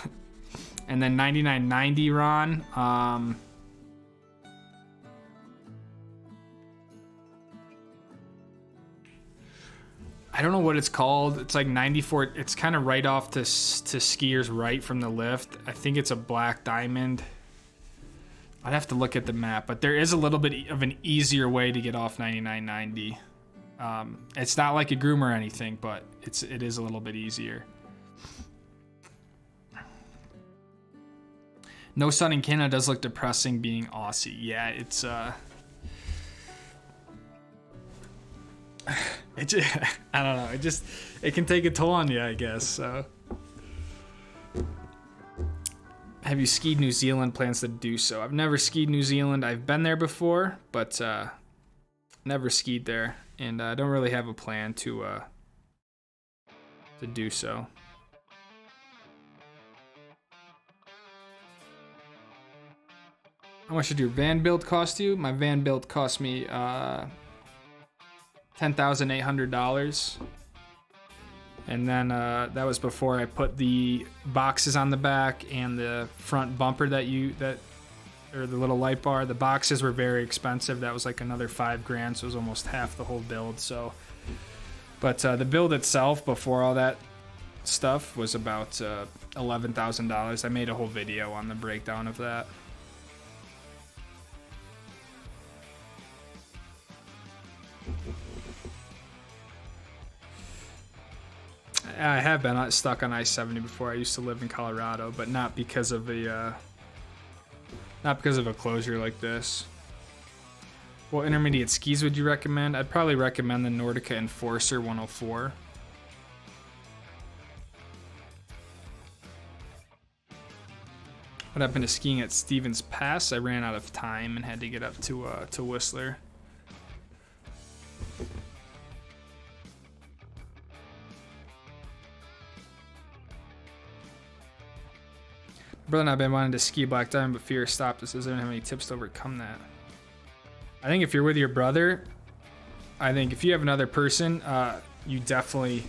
and then 9990 Ron, I don't know what it's called. It's like 94. It's kind of right off to skiers right from the lift. I think it's a black diamond. I'd have to look at the map, but there is a little bit of an easier way to get off 9990. It's not like a groom or anything, but it is a little bit easier. No sun in Canada does look depressing being Aussie. Yeah, it's it just, I don't know. It can take a toll on you, I guess. So, have you skied New Zealand? Plans to do so? I've never skied New Zealand. I've been there before, but never skied there, and I don't really have a plan to do so. How much did your van build cost you? My van build cost me $10,800, and then that was before I put the boxes on the back and the front bumper or the little light bar. The boxes were very expensive. That was like another $5,000, so it was almost half the whole build. So, but the build itself before all that stuff was about $11,000. I made a whole video on the breakdown of that. I have been stuck on I-70 before. I used to live in Colorado, but not because of a closure like this. What intermediate skis would you recommend? I'd probably recommend the Nordica Enforcer 104. What happened to skiing at Stevens Pass? I ran out of time and had to get up to Whistler. Brother and I have been wanting to ski Black Diamond, but fear stopped us. Does anyone have any tips to overcome that? I think if you're with your brother, I think if you have another person, you definitely,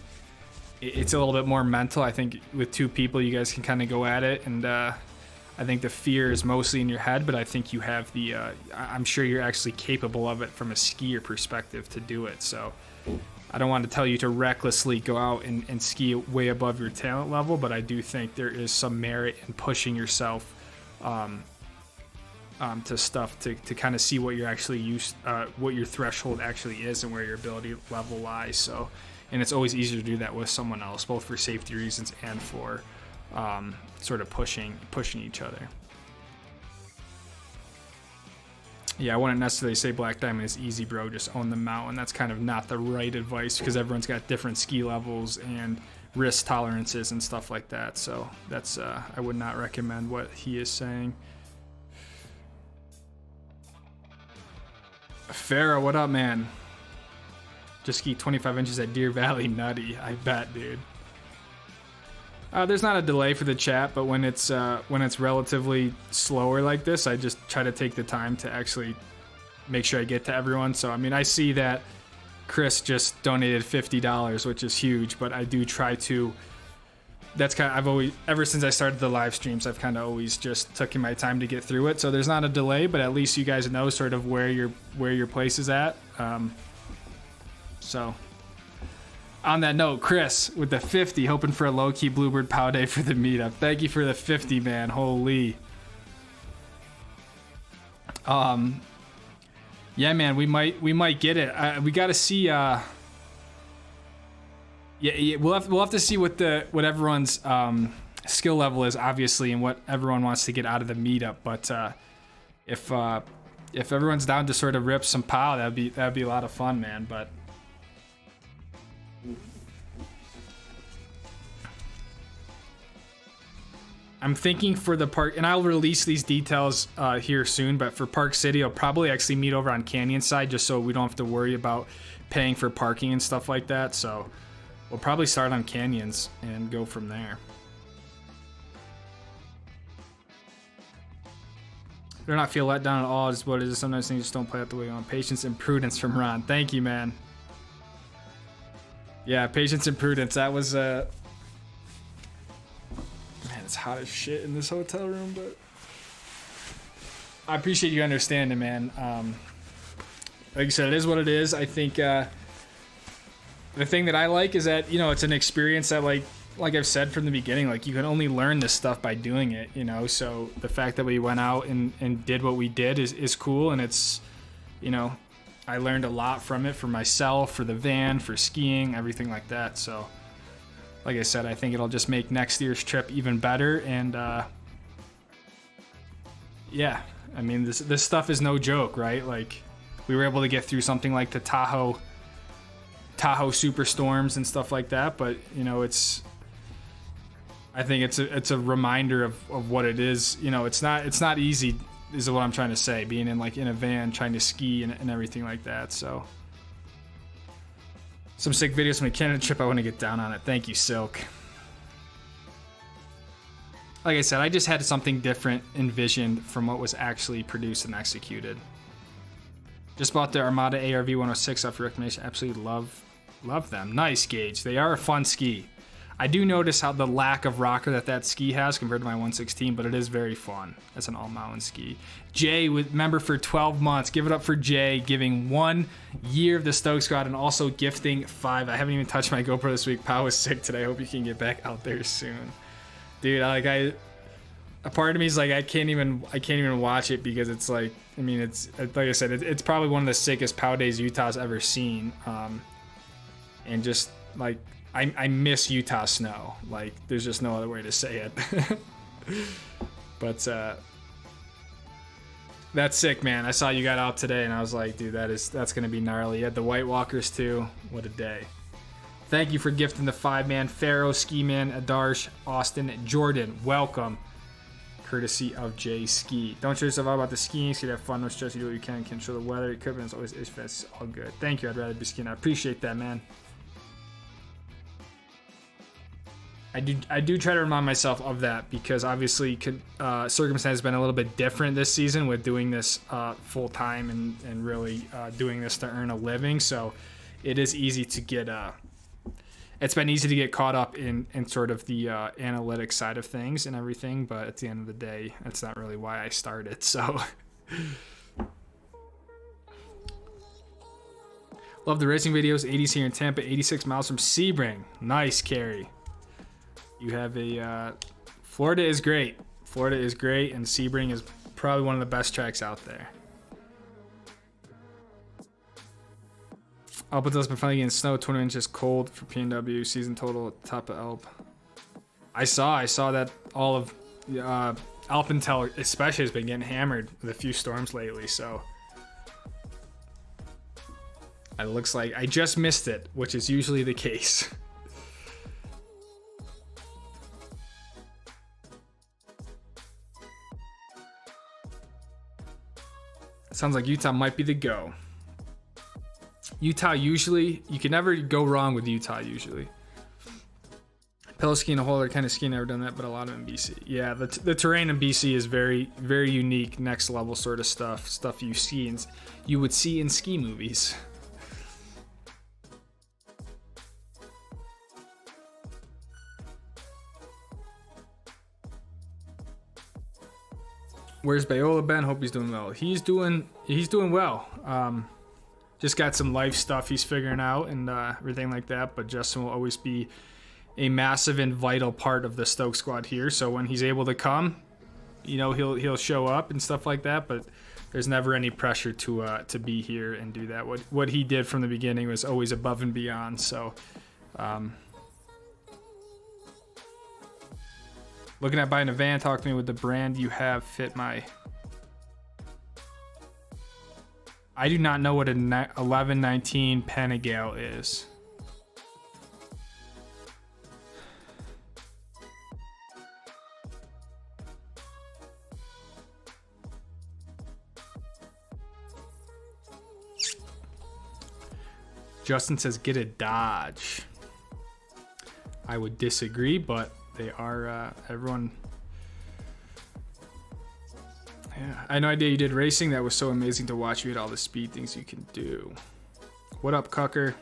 it's a little bit more mental. I think with two people, you guys can kind of go at it. And I think the fear is mostly in your head, but I think you have I'm sure you're actually capable of it from a skier perspective to do it. So I don't want to tell you to recklessly go out and ski way above your talent level, but I do think there is some merit in pushing yourself to stuff to kind of see what you're actually what your threshold actually is and where your ability level lies. So, and it's always easier to do that with someone else, both for safety reasons and for sort of pushing each other. Yeah, I wouldn't necessarily say Black Diamond is easy, bro. Just own the mountain. That's kind of not the right advice because everyone's got different ski levels and risk tolerances and stuff like that. So that's I would not recommend what he is saying. Farrah, what up, man? Just ski 25 inches at Deer Valley, nutty. I bet, dude. There's not a delay for the chat, but when it's relatively slower like this, I just try to take the time to actually make sure I get to everyone. So, I mean, I see that Chris just donated $50, which is huge, but I do try to. That's kind of, I've always, ever since I started the live streams, I've kind of always just taken my time to get through it. So there's not a delay, but at least you guys know sort of where your place is at. So. On that note, Chris with the 50, hoping for a low-key Bluebird Pow Day for the meetup. Thank you for the 50, man. Holy. Yeah, man, we might get it. We got to see. Yeah, we'll have to see what everyone's skill level is, obviously, and what everyone wants to get out of the meetup. But if everyone's down to sort of rip some POW, that'd be a lot of fun, man. But I'm thinking for the park, and I'll release these details here soon, but for Park City, I'll probably actually meet over on Canyon side, just so we don't have to worry about paying for parking and stuff like that. So we'll probably start on Canyons and go from there. Do not feel let down at all. Just what it is. Sometimes things just don't play out the way you want. Patience and prudence from Ron. Thank you, man. Yeah, patience and prudence. That was man, it's hot as shit in this hotel room, but I appreciate you understanding, man. Like I said, it is what it is. I think the thing that I like is that, you know, it's an experience that, like I've said from the beginning, like, you can only learn this stuff by doing it, you know. So the fact that we went out and did what we did is cool, and it's, you know, I learned a lot from it, for myself, for the van, for skiing, everything like that. So like I said, I think it'll just make next year's trip even better. And yeah, I mean, this stuff is no joke, right? Like, we were able to get through something like the Tahoe superstorms and stuff like that, but, you know, I think it's a reminder of what it is. You know, it's not easy, is what I'm trying to say, being in a van trying to ski and everything like that. So some sick videos from the Canada trip. I want to get down on it. Thank you, Silk. Like I said, I just had something different envisioned from what was actually produced and executed. Just bought the Armada ARV 106 off your recommendation. Absolutely love them. Nice, Gage. They are a fun ski. I do notice how the lack of rocker that ski has compared to my 116, but it is very fun. That's an all-mountain ski. Jay, member for 12 months. Give it up for Jay, giving 1 year of the Stoke Squad and also gifting 5. I haven't even touched my GoPro this week. Pow was sick today. I hope you can get back out there soon. Dude, a part of me is like, I can't even watch it, because it's like, I mean, it's like I said, it's probably one of the sickest POW days Utah's ever seen. And just like, I miss Utah snow. Like, there's just no other way to say it. But that's sick, man. I saw you got out today, and I was like, dude, that's gonna be gnarly. You had the White Walkers too. What a day. Thank you for gifting the 5-man. Pharaoh, Ski Man, Adarsh, Austin, Jordan. Welcome. Courtesy of J Ski. Don't stress yourself out about the skiing. Ski, have fun. No stress. You do what you can. Control the weather. Equipment is always it's all good. Thank you. I'd rather be skiing. I appreciate that, man. I do try to remind myself of that, because obviously circumstance has been a little bit different this season with doing this full time and really doing this to earn a living. So it is easy to get it's been easy to get caught up in sort of the analytics side of things and everything, but at the end of the day, that's not really why I started. So love the racing videos. 80s here in Tampa, 86 miles from Sebring. Nice, Carrie. You have Florida is great. Florida is great, and Sebring is probably one of the best tracks out there. Alpentel's been finally getting snow, 20 inches cold for PNW. Season total at the top of Alp. I saw that all of Alpentel especially has been getting hammered with a few storms lately, so it looks like I just missed it, which is usually the case. Sounds like Utah might be the go. Utah usually, you can never go wrong with Utah usually. Pillow skiing, a whole other kind of skiing, never done that, but a lot of in BC. Yeah, the terrain in BC is very, very unique, next level sort of stuff you would see in ski movies. Where's Bayola Ben? Hope he's doing well. He's doing well. Just got some life stuff he's figuring out and everything like that. But Justin will always be a massive and vital part of the Stoke Squad here. So when he's able to come, you know, he'll show up and stuff like that. But there's never any pressure to be here and do that. What he did from the beginning was always above and beyond. So Looking at buying a van. Talk to me with the brand you have fit my... I do not know what a 1119 Panigale is. Justin says get a Dodge. I would disagree, but they are everyone. Yeah, I had no idea you did racing. That was so amazing to watch. You had all the speed things you can do. What up, Cucker?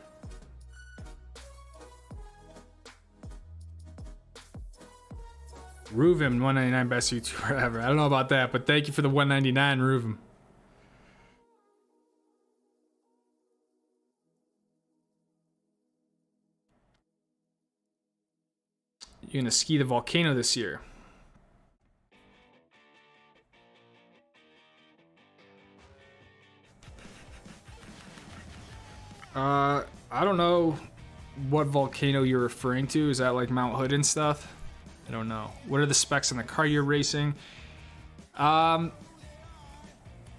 Ruvim 199 best YouTuber ever. I don't know about that, but thank you for the 199, Ruvim. You're gonna ski the volcano this year. I don't know what volcano you're referring to. Is that like Mount Hood and stuff? I don't know. What are the specs on the car you're racing? It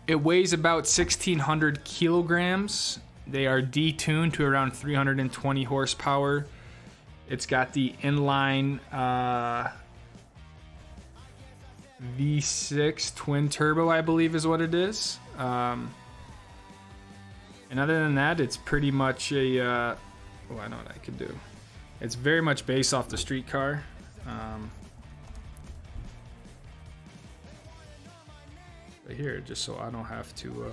weighs about 1,600 kilograms. They are detuned to around 320 horsepower. It's got the inline V6 twin turbo, I believe is what it is. And other than that, it's pretty much a... oh, I know what I could do. It's very much based off the street car. Right here, just so I don't have to...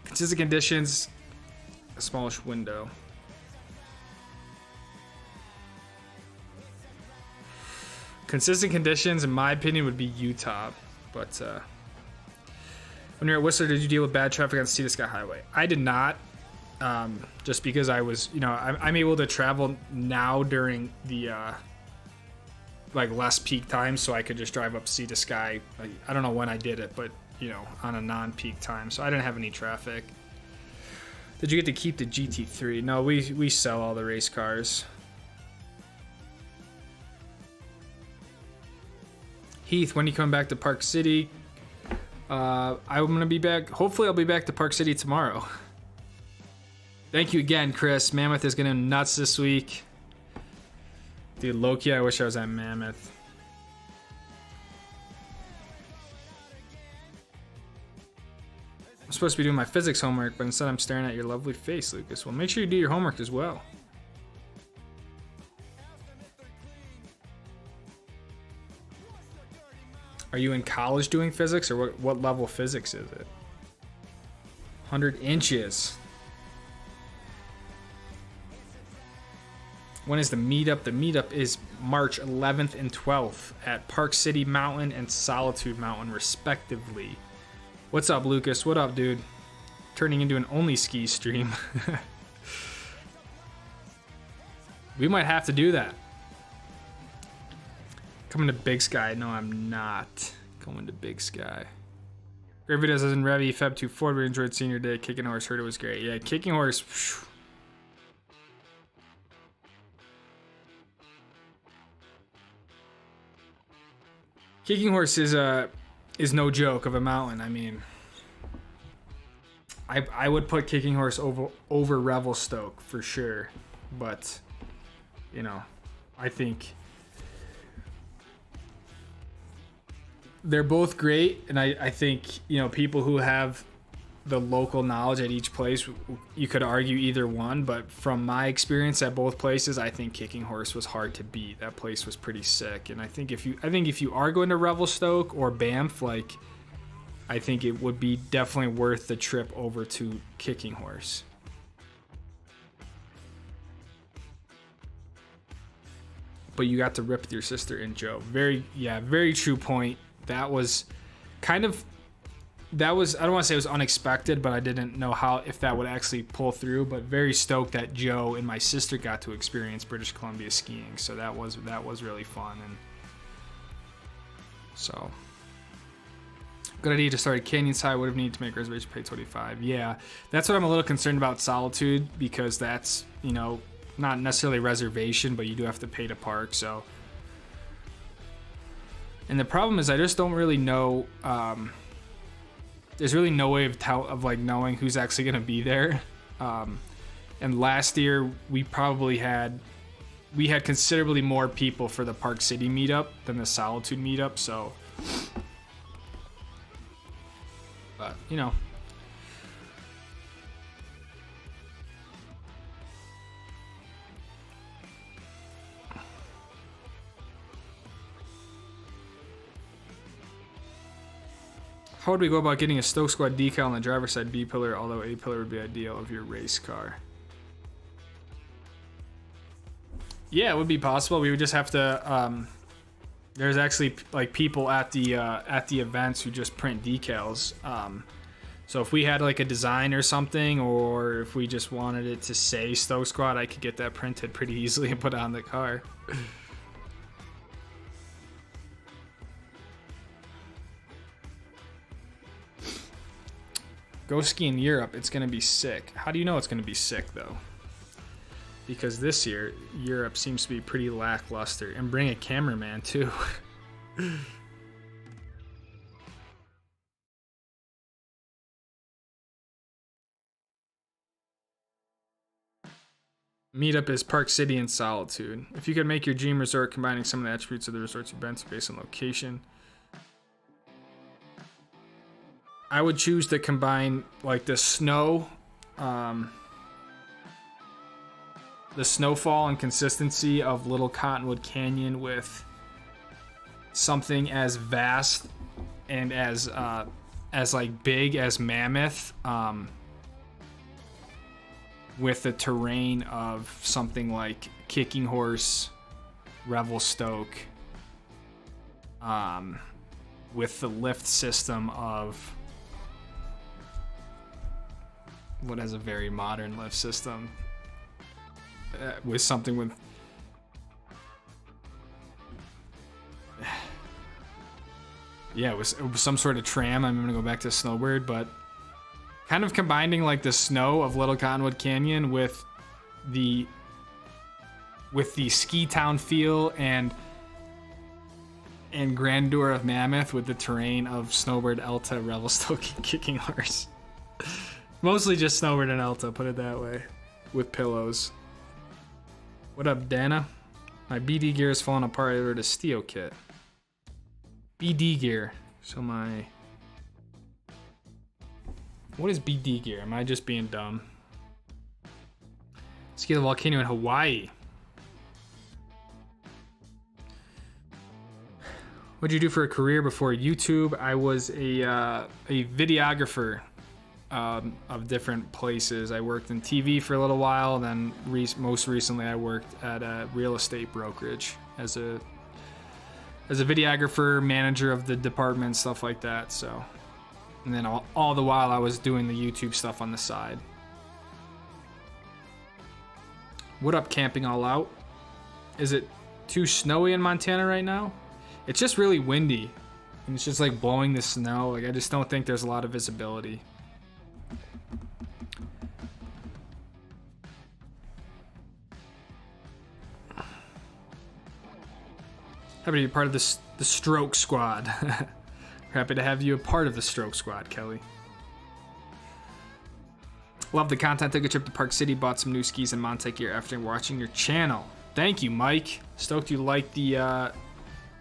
Consistent conditions, a smallish window. Consistent conditions, in my opinion, would be Utah. But when you're at Whistler, did you deal with bad traffic on Sea to Sky Highway? I did not, just because I was, you know, I'm able to travel now during the like less peak time, so I could just drive up Sea to Sky. Like, I don't know when I did it, but you know, on a non-peak time, so I didn't have any traffic. Did you get to keep the GT3? No, we sell all the race cars. Heath, when you come back to Park City? I'm gonna be back. Hopefully, I'll be back to Park City tomorrow. Thank you again, Chris. Mammoth is gonna nuts this week. Dude, Loki, I wish I was at Mammoth. I'm supposed to be doing my physics homework, but instead I'm staring at your lovely face, Lucas. Well, make sure you do your homework as well. Are you in college doing physics, or what level physics is it? 100 inches. When is the meetup? The meetup is March 11th and 12th at Park City Mountain and Solitude Mountain, respectively. What's up, Lucas? What up, dude? Turning into an only ski stream. We might have to do that. Coming to Big Sky. No, I'm not going to Big Sky. Great videos as in Revy, Feb 2 Ford. We enjoyed Senior Day. Kicking Horse, heard it was great. Yeah, Kicking Horse. Phew. Kicking Horse is no joke of a mountain. I mean, I would put Kicking Horse over Revelstoke for sure, but you know, I think they're both great, and I think, you know, people who have the local knowledge at each place, you could argue either one, but from my experience at both places, I think Kicking Horse was hard to beat. That place was pretty sick, and I think if you are going to Revelstoke or Banff, like, I think it would be definitely worth the trip over to Kicking Horse. But you got to rip with your sister and Joe. Very true point. That was kind of, I don't want to say it was unexpected, but I didn't know if that would actually pull through, but very stoked that Joe and my sister got to experience British Columbia skiing. So that was really fun. And so Good idea to start at Canyon side. Would have needed to make reservation pay 25. Yeah, that's what I'm a little concerned about Solitude, because that's, you know, not necessarily reservation, but you do have to pay to park. So, and the problem is I just don't really know. There's really no way of like knowing who's actually gonna be there. And last year we had considerably more people for the Park City meetup than the Solitude meetup. So. But, you know. How would we go about getting a Stoke Squad decal on the driver's side B pillar, although A pillar would be ideal of your race car? Yeah, it would be possible. We would just have to there's actually like people at the events who just print decals. So if we had like a design or something, or if we just wanted it to say Stoke Squad, I could get that printed pretty easily and put it on the car. Go ski in Europe. It's gonna be sick. How do you know it's gonna be sick though? Because this year Europe seems to be pretty lackluster. And bring a cameraman too. Meetup is Park City and Solitude. If you could make your dream resort combining some of the attributes of the resorts you've been to based on location, I would choose to combine like the snow, the snowfall and consistency of Little Cottonwood Canyon with something as vast and as like big as Mammoth, with the terrain of something like Kicking Horse, Revelstoke, with the lift system of what has a very modern lift system, with something with yeah, it was some sort of tram. I'm gonna go back to Snowbird, but kind of combining like the snow of Little Cottonwood Canyon with the ski town feel and grandeur of Mammoth with the terrain of Snowbird, Elta, Revelstoke, and Kicking Horse. Mostly just Snowbird and Elta, put it that way, with pillows. What up, Dana? My BD gear is falling apart. I ordered a Steel kit. BD gear. So my... What is BD gear? Am I just being dumb? Ski the volcano in Hawaii. What'd you do for a career before YouTube? I was a videographer of different places. I worked in TV for a little while, then most recently I worked at a real estate brokerage as a videographer, manager of the department, stuff like that. So, and then all the while I was doing the YouTube stuff on the side. What up, camping all out? Is it too snowy in Montana right now? It's just really windy, and it's just like blowing the snow. Like I just don't think there's a lot of visibility. Happy to be part of the Stroke Squad. Happy to have you a part of the Stroke Squad, Kelly. Love the content. Took a trip to Park City, bought some new skis and Montec gear after watching your channel. Thank you, Mike. Stoked you like the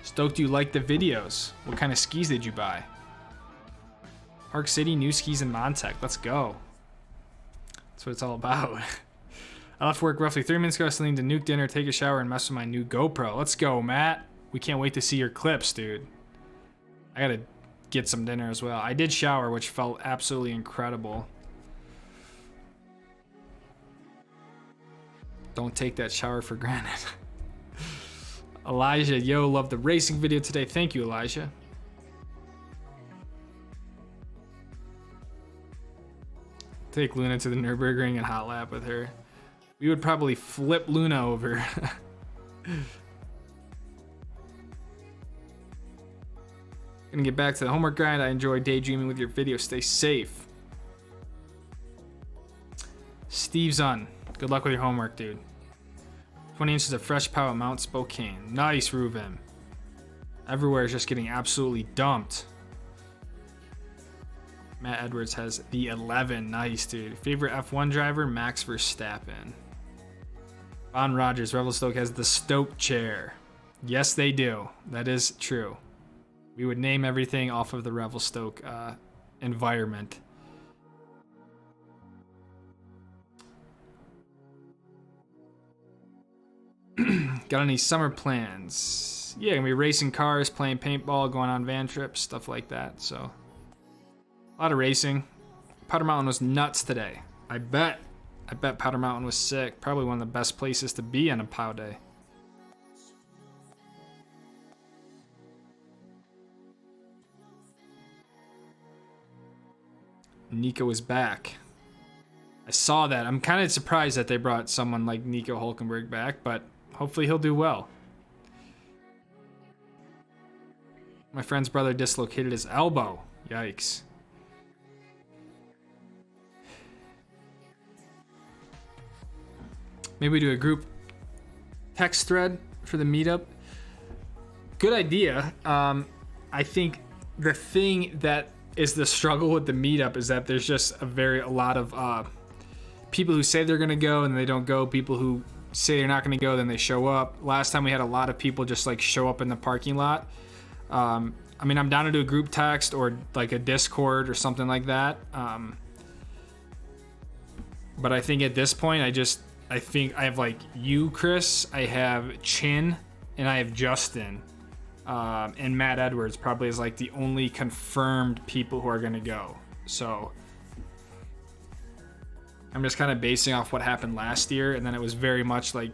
videos. What kind of skis did you buy? Park City, new skis and Montec. Let's go. That's what it's all about. I left work roughly 3 minutes ago. I still need to nuke dinner, take a shower, and mess with my new GoPro. Let's go, Matt. We can't wait to see your clips, dude. I gotta get some dinner as well. I did shower, which felt absolutely incredible. Don't take that shower for granted. Elijah, yo, love the racing video today. Thank you, Elijah. Take Luna to the Nürburgring and hot lap with her. We would probably flip Luna over. Gonna get back to the homework grind. I enjoy daydreaming with your video. Stay safe. Steve's on. Good luck with your homework, dude. 20 inches of fresh pow at Mount Spokane. Nice, Ruben. Everywhere is just getting absolutely dumped. Matt Edwards has the 11. Nice, dude. Favorite F1 driver? Max Verstappen. Von Rogers. Revelstoke has the Stoke chair. Yes, they do. That is true. We would name everything off of the Revelstoke environment. Got any summer plans? Yeah, gonna be racing cars, playing paintball, going on van trips, stuff like that. So, a lot of racing. Powder Mountain was nuts today. I bet Powder Mountain was sick. Probably one of the best places to be on a POW day. Nico is back. I saw that. I'm kind of surprised that they brought someone like Nico Hulkenberg back, but hopefully he'll do well. My friend's brother dislocated his elbow. Yikes. Maybe we do a group text thread for the meetup. Good idea. I think the thing that is the struggle with the meetup is that there's just a lot of people who say they're gonna go and they don't go. People who say they're not gonna go, then they show up. Last time we had a lot of people just like show up in the parking lot. I mean, I'm down to do a group text or like a Discord or something like that. But I think at this point, I think I have like you, Chris, I have Chin, and I have Justin. And Matt Edwards probably is like the only confirmed people who are going to go. So I'm just kind of basing off what happened last year. And then it was very much like,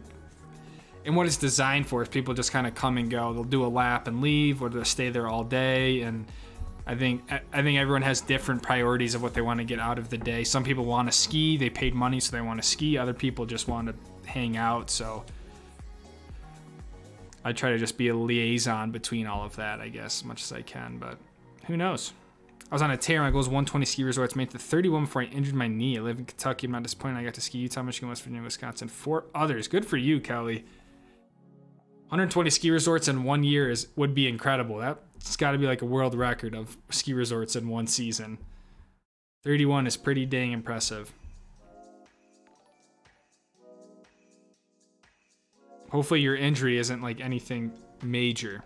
and what it's designed for is people just kind of come and go. They'll do a lap and leave, or they'll stay there all day. And I think everyone has different priorities of what they want to get out of the day. Some people want to ski. They paid money, so they want to ski. Other people just want to hang out. So I try to just be a liaison between all of that, I guess, as much as I can, but who knows? I was on a tear. My goal was 120 ski resorts. Made it to 31 before I injured my knee. I live in Kentucky. I'm not disappointed. I got to ski Utah, Michigan, West Virginia, Wisconsin. 4 others. Good for you, Kelly. 120 ski resorts in 1 year would be incredible. That's got to be like a world record of ski resorts in one season. 31 is pretty dang impressive. Hopefully your injury isn't like anything major.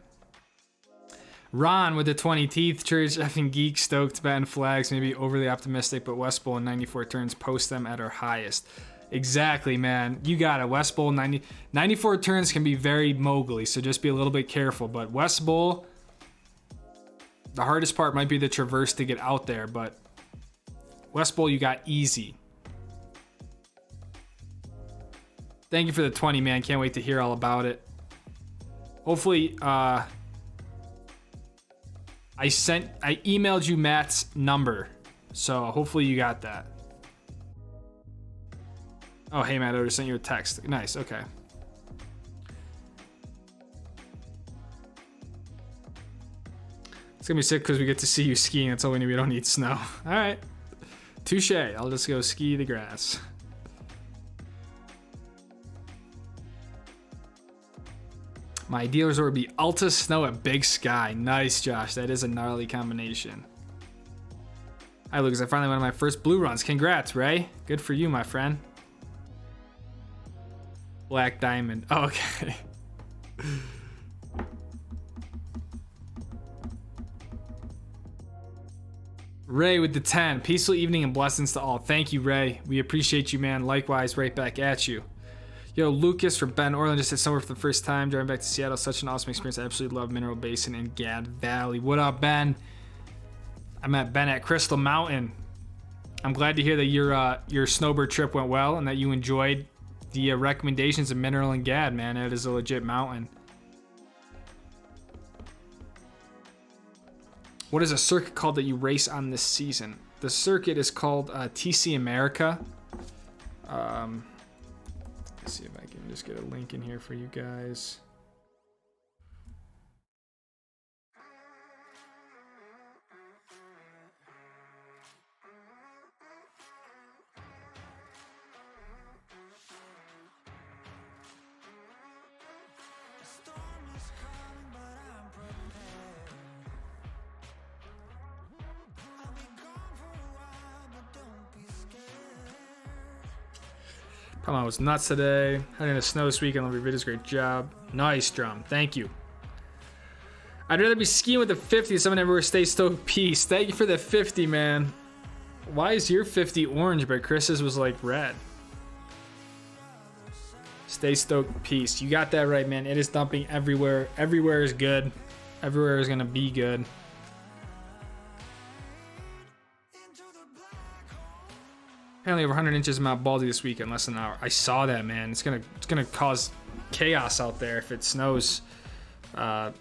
Ron with the 20 teeth. Church effing geek, stoked, batting flags, maybe overly optimistic, but West Bowl in 94 turns, post them at our highest. Exactly, man. You got it. West Bowl 94 turns can be very mogully, so just be a little bit careful. But West Bowl, the hardest part might be the traverse to get out there, but West Bowl you got easy. Thank you for the 20, man. Can't wait to hear all about it. Hopefully, I emailed you Matt's number, so hopefully you got that. Oh, hey, Matt, I just sent you a text. Nice, okay. It's gonna be sick because we get to see you skiing. That's all we need. We don't need snow. All right. Touche. I'll just go ski the grass. My ideal resort would be Alta Snow at Big Sky. Nice, Josh. That is a gnarly combination. Hi, Lucas. I finally went on my first blue runs. Congrats, Ray. Good for you, my friend. Black Diamond. Oh, okay. Ray with the 10. Peaceful evening and blessings to all. Thank you, Ray. We appreciate you, man. Likewise, right back at you. Yo, Lucas from Bend, Oregon, just hit somewhere for the first time. Driving back to Seattle. Such an awesome experience. I absolutely love Mineral Basin and Gad Valley. What up, Ben? I'm at Ben at Crystal Mountain. I'm glad to hear that your snowbird trip went well and that you enjoyed the recommendations of Mineral and Gad, man. It is a legit mountain. What is a circuit called that you race on this season? The circuit is called TC America. Let's see if I can just get a link in here for you guys. Pama was nuts today. Having the snow this weekend. Love your videos. Great job. Nice, Drum. Thank you. I'd rather be skiing with the 50 than someone everywhere. Stay Stoke. Peace. Thank you for the 50, man. Why is your 50 orange, but Chris's was like red? Stay Stoke. Peace. You got that right, man. It is dumping everywhere. Everywhere is good. Everywhere is going to be good. Apparently over 100 inches of Mount Baldy this week in less than an hour. I saw that, man. It's gonna cause chaos out there if it snows down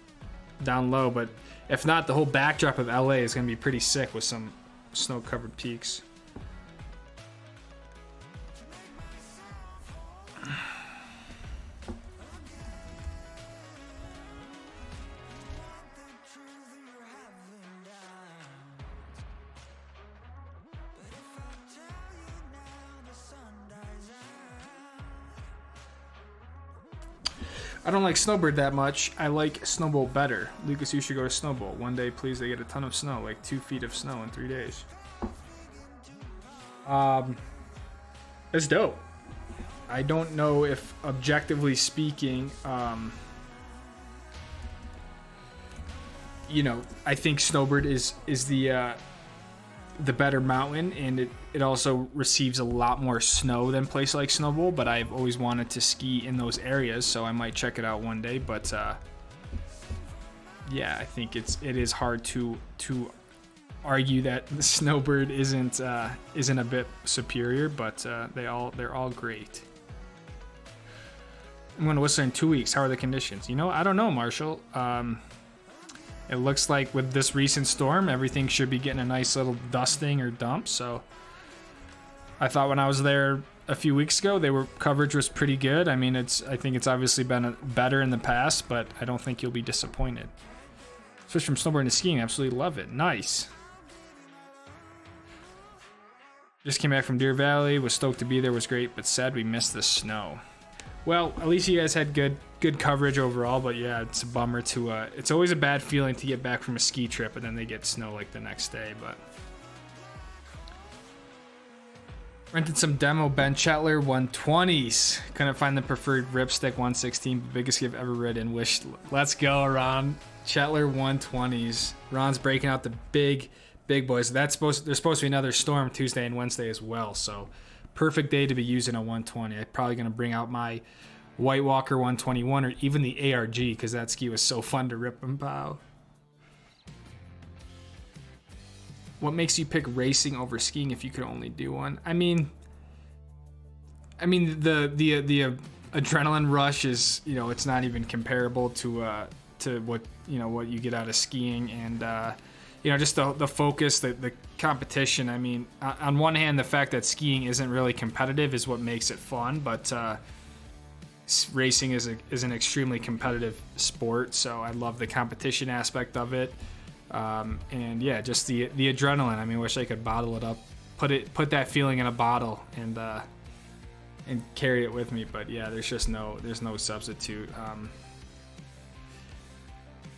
low. But if not, the whole backdrop of LA is gonna be pretty sick with some snow-covered peaks. I don't like Snowbird that much. I like Snowbowl better. Lucas, you should go to Snowbowl. One day, please, they get a ton of snow, like 2 feet of snow in 3 days. It's dope. I don't know if, objectively speaking, you know, I think Snowbird is the better mountain, and it also receives a lot more snow than place like Snowbowl, but I've always wanted to ski in those areas, so I might check it out one day. But yeah, I think it is hard to argue that the Snowbird isn't a bit superior, but they're all great. I'm going to Whistler in 2 weeks. How are the conditions? You know, I don't know, Marshall. It looks like with this recent storm, everything should be getting a nice little dusting or dump. So I thought when I was there a few weeks ago, coverage was pretty good. I mean, I think it's obviously been better in the past, but I don't think you'll be disappointed. Switch from snowboarding to skiing, absolutely love it. Nice. Just came back from Deer Valley, was stoked to be there, was great, but sad we missed the snow. Well, at least you guys had good coverage overall, but yeah, it's a bummer to it's always a bad feeling to get back from a ski trip and then they get snow like the next day. But rented some demo Ben Chetler 120s. Couldn't find the preferred ripstick 116, biggest gift ever ridden. Wished. Let's go, Ron. Chetler 120s. Ron's breaking out the big boys. There's supposed to be another storm Tuesday and Wednesday as well, so perfect day to be using a 120. I'm probably going to bring out my White Walker 121 or even the ARG because that ski was so fun to rip and pow. What makes you pick racing over skiing if you could only do one? I mean the adrenaline rush is, you know, it's not even comparable to what, you know, what you get out of skiing, and you know, just the focus, the competition. I mean, on one hand, the fact that skiing isn't really competitive is what makes it fun, but racing is an extremely competitive sport, so I love the competition aspect of it. And yeah, just the adrenaline. I mean, I wish I could bottle it up, put that feeling in a bottle and carry it with me. But yeah, there's no substitute.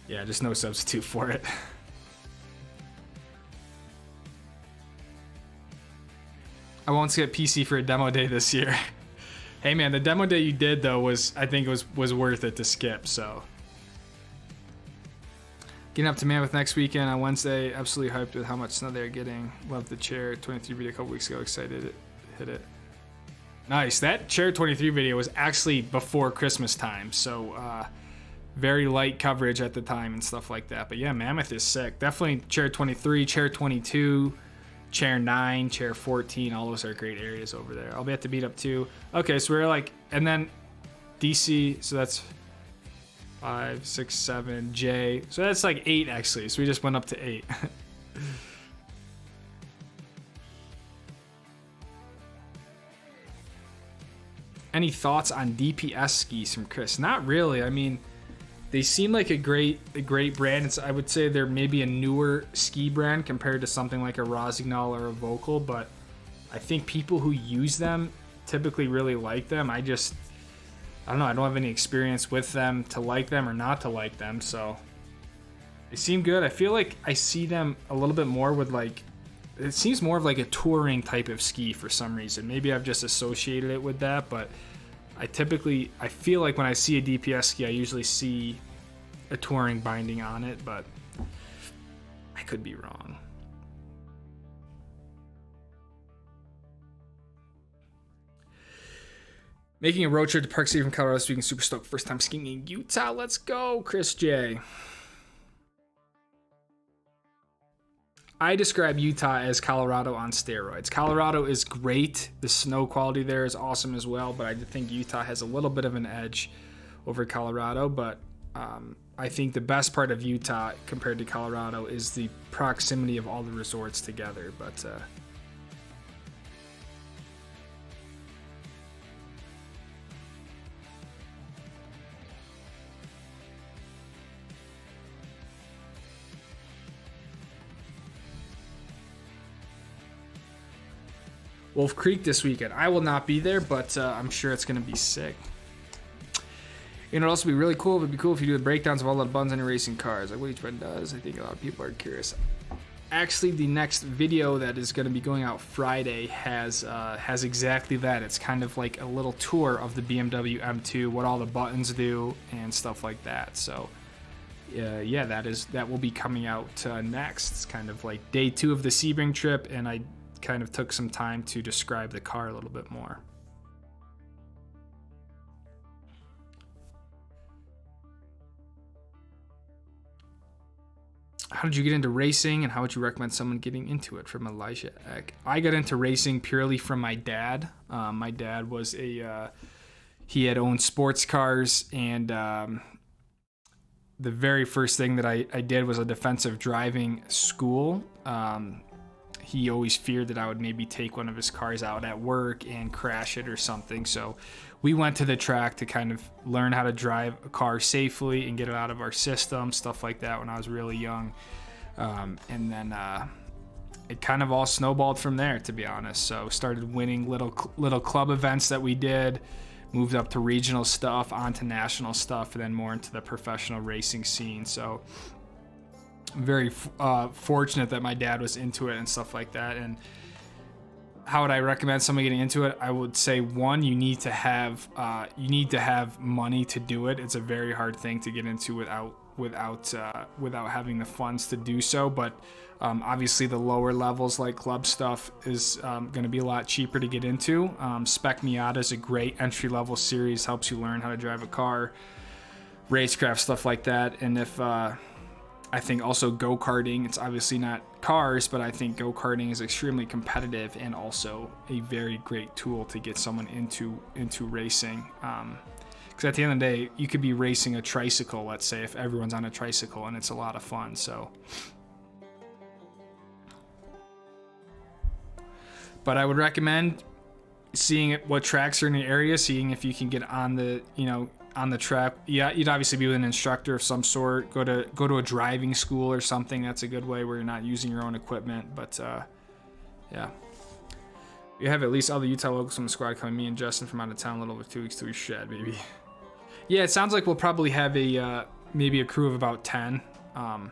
Yeah, just no substitute for it. I won't skip PC for a demo day this year. Hey man, the demo day you did though I think was worth it to skip. So getting up to Mammoth next weekend on Wednesday. Absolutely hyped with how much snow they're getting. Love the chair 23 video a couple weeks ago. Excited it hit it. Nice. That chair 23 video was actually before Christmas time, so very light coverage at the time and stuff like that. But yeah, Mammoth is sick. Definitely chair 23, chair 22. Chair 9, chair 14, all those are great areas over there. I'll be at the beat up too. Okay, so we're like, and then DC, so that's 5, 6, 7, J. So that's like 8 actually. So we just went up to 8. Any thoughts on DPS skis from Chris? Not really. I mean, they seem like a great brand. I would say they're maybe a newer ski brand compared to something like a Rossignol or a Vocal, but I think people who use them typically really like them. I don't know. I don't have any experience with them to like them or not to like them, so they seem good. I feel like I see them a little bit more with like it seems more of like a touring type of ski for some reason. Maybe I've just associated it with that, but I feel like when I see a DPS ski, I usually see a touring binding on it, but I could be wrong. Making a road trip to Park City from Colorado, speaking super stoked. First time skiing in Utah. Let's go, Chris J. I describe Utah as Colorado on steroids. Colorado is great. The snow quality there is awesome as well, but I think Utah has a little bit of an edge over Colorado. But I think the best part of Utah compared to Colorado is the proximity of all the resorts together. But Wolf Creek this weekend. I will not be there, but I'm sure it's going to be sick. You know, it'd also be really cool. It would be cool if you do the breakdowns of all the buttons on your racing cars, like what each button does. I think a lot of people are curious. Actually, the next video that is going to be going out Friday has exactly that. It's kind of like a little tour of the BMW M2, what all the buttons do, and stuff like that. So, yeah, that will be coming out next. It's kind of like day 2 of the Sebring trip, and I kind of took some time to describe the car a little bit more. How did you get into racing, and how would you recommend someone getting into it? From Elijah Eck. I got into racing purely from my dad. My dad was he had owned sports cars, and the very first thing that I did was a defensive driving school. He always feared that I would maybe take one of his cars out at work and crash it or something. So we went to the track to kind of learn how to drive a car safely and get it out of our system, stuff like that when I was really young. And then it kind of all snowballed from there, to be honest. So started winning little club events that we did, moved up to regional stuff, onto national stuff, and then more into the professional racing scene. So very fortunate that my dad was into it and stuff like that. And how would I recommend somebody getting into it? I would say, one, you need to have money to do it. It's a very hard thing to get into without having the funds to do so. But obviously the lower levels like club stuff is going to be a lot cheaper to get into. Spec Miata is a great entry level series, helps you learn how to drive a car, racecraft, stuff like that. And if I think also go-karting, it's obviously not cars, but I think go-karting is extremely competitive and also a very great tool to get someone into racing. Because at the end of the day, you could be racing a tricycle, let's say, if everyone's on a tricycle, and it's a lot of fun. So, but I would recommend seeing what tracks are in the area, seeing if you can get on the track. Yeah, you'd obviously be with an instructor of some sort. Go to a driving school or something. That's a good way where you're not using your own equipment. But yeah, you have at least all the Utah locals from the squad coming. Me and Justin from out of town. A little over 2 weeks to his shed, baby. Yeah, it sounds like we'll probably have maybe a crew of about 10. My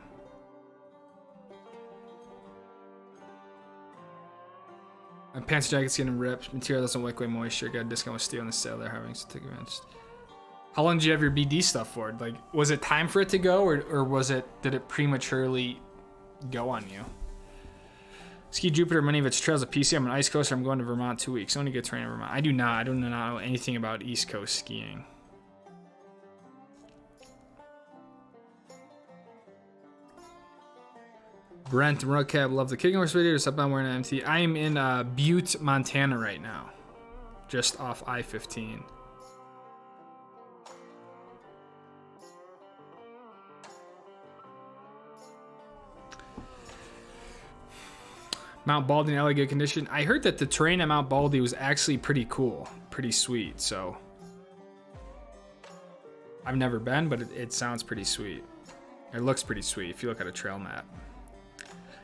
pants jacket's getting ripped. Material doesn't wick away moisture. Got a discount with steel on the sale they're having, so take advantage. How long did you have your BD stuff for? Like, was it time for it to go, or did it prematurely go on you? Ski Jupiter, many of its trails at PC. I'm an ice coaster. I'm going to Vermont 2 weeks. Only good terrain in Vermont. I do not know anything about East Coast skiing. Brent Rugcab, love the kicking horse video. Step on wearing an MT. I am in Butte, Montana right now, just off I-15. Mount Baldy in LA good condition. I heard that the terrain at Mount Baldy was actually pretty cool, pretty sweet. So I've never been, but it sounds pretty sweet. It looks pretty sweet if you look at a trail map.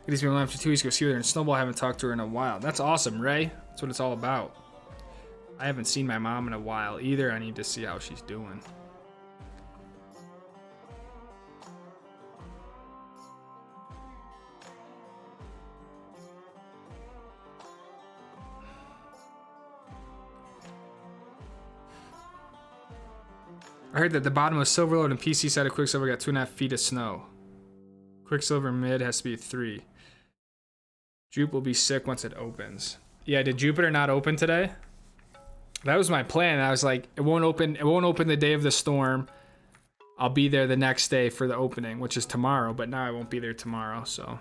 It has been after 2 weeks ago. See her in Snowball. I haven't talked to her in a while. That's awesome, Ray. That's what it's all about. I haven't seen my mom in a while either. I need to see how she's doing. I heard that the bottom of Silverload and PC side of Quicksilver got 2.5 feet of snow. Quicksilver mid has to be 3. Jupe will be sick once it opens. Yeah, did Jupiter not open today? That was my plan. I was like, it won't open the day of the storm. I'll be there the next day for the opening, which is tomorrow, but now I won't be there tomorrow, so.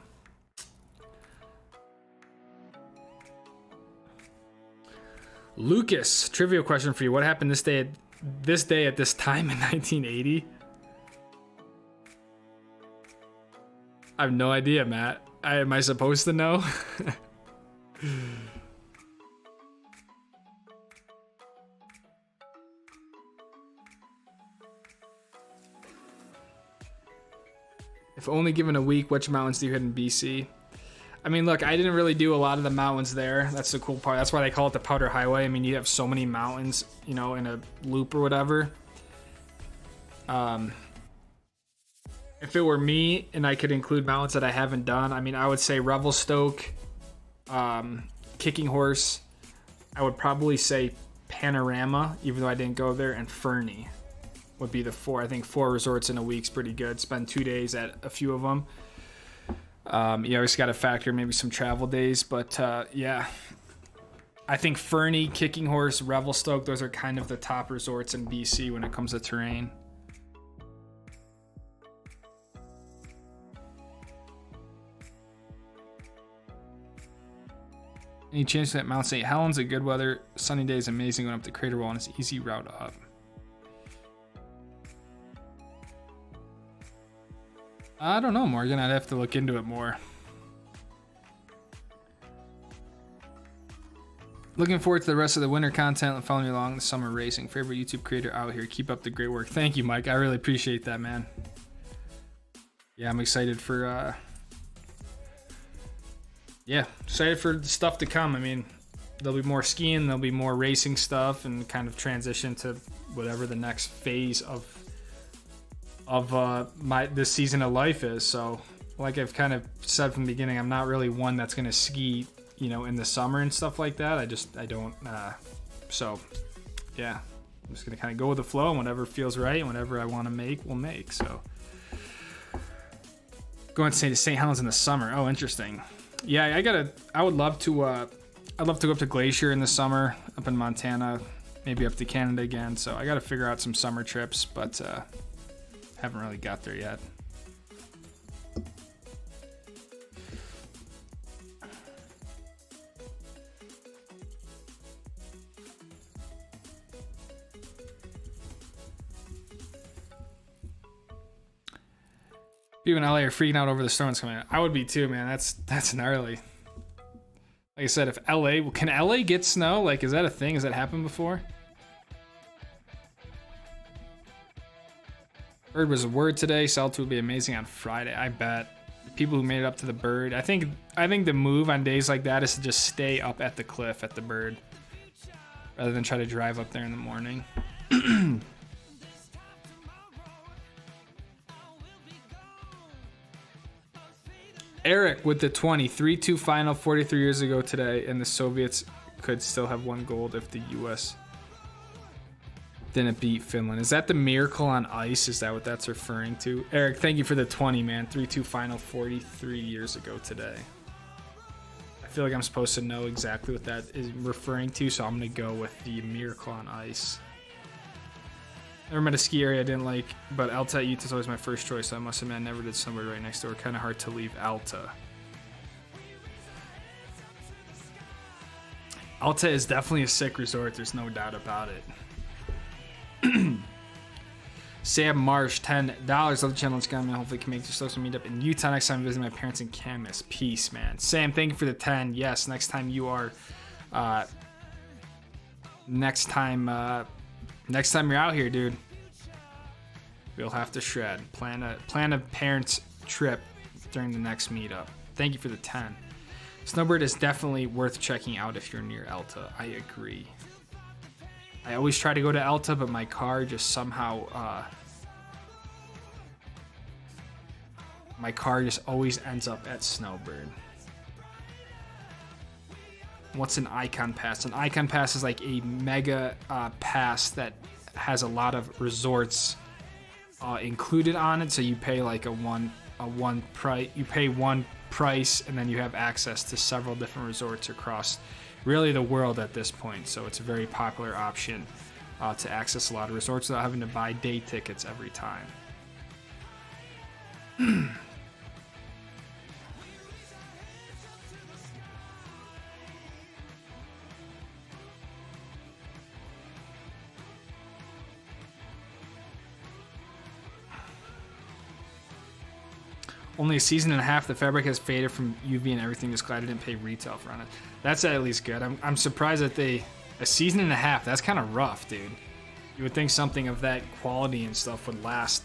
Lucas, trivia question for you. What happened this day at this time in 1980? I have no idea, Matt. Am I supposed to know? If only given a week, which mountains do you hit in BC? I mean, look, I didn't really do a lot of the mountains there. That's the cool part. That's why they call it the Powder Highway. I mean, you have so many mountains, you know, in a loop or whatever. If it were me and I could include mountains that I haven't done, I mean, I would say Revelstoke, Kicking Horse. I would probably say Panorama, even though I didn't go there, and Fernie would be the 4. I think 4 resorts in a week's pretty good. Spend 2 days at a few of them. You always got to factor maybe some travel days, but yeah. I think Fernie, Kicking Horse, Revelstoke, those are kind of the top resorts in BC when it comes to terrain. Any chance that Mount St. Helens, a good weather, sunny day is amazing going up the crater wall and it's easy route up. I don't know, Morgan. I'd have to look into it more. Looking forward to the rest of the winter content and following along the summer racing. Favorite YouTube creator out here. Keep up the great work. Thank you, Mike. I really appreciate that, man. Yeah, I'm excited for excited for the stuff to come. I mean, there'll be more skiing, there'll be more racing stuff, and kind of transition to whatever the next phase of this season of life is. So, like I've kind of said from the beginning, I'm not really one that's gonna ski, you know, in the summer and stuff like that. I don't. So, yeah, I'm just gonna kind of go with the flow, and whatever feels right, and whatever I want to make, we'll make. So, going to St. Helens in the summer. Oh, interesting. Yeah, I would love to. I'd love to go up to Glacier in the summer, up in Montana, maybe up to Canada again. So I got to figure out some summer trips, but haven't really got there yet. People in LA are freaking out over the storm that's coming out. I would be too, man. That's gnarly. Like I said, if can LA get snow? Like, is that a thing? Has that happened before? Bird was a word today. Salto would be amazing on Friday. I bet. People who made it up to the Bird. I think the move on days like that is to just stay up at the cliff at the Bird, rather than try to drive up there in the morning. Eric with the 3-2 final 43 years ago today, and the Soviets could still have won gold if the U.S. didn't beat Finland. Is that the miracle on ice? Is that what that's referring to? Eric, thank you for the 20, man. 3-2 final 43 years ago today. I feel like I'm supposed to know exactly what that is referring to, so I'm going to go with the miracle on ice. Never met a ski area I didn't like, but Alta at Utah is always my first choice. So I must admit I never did somewhere right next door. Kind of hard to leave Alta. Alta is definitely a sick resort. There's no doubt about it. Sam Marsh, $10. Love the channel. It's got me. Hopefully can make this social meet up in Utah next time visiting my parents in Camas. Peace, man. Sam, thank you for the 10. Yes, next time you are... Next time you're out here, dude, we'll have to shred. Plan a parents trip during the next meetup. Thank you for the 10. Snowbird is definitely worth checking out if you're near Alta. I agree. I always try to go to Alta, but my car just somehow always ends up at Snowbird. What's an icon pass? An icon pass is like a mega pass that has a lot of resorts included on it, so you pay like a one price. You pay one price, and then you have access to several different resorts across really the world at this point. So it's a very popular option to access a lot of resorts without having to buy day tickets every time. Only a season and a half. The fabric has faded from UV and everything is glad I didn't pay retail for it. That's at least good. I'm surprised that a season and a half. That's kind of rough, dude. You would think something of that quality and stuff would last,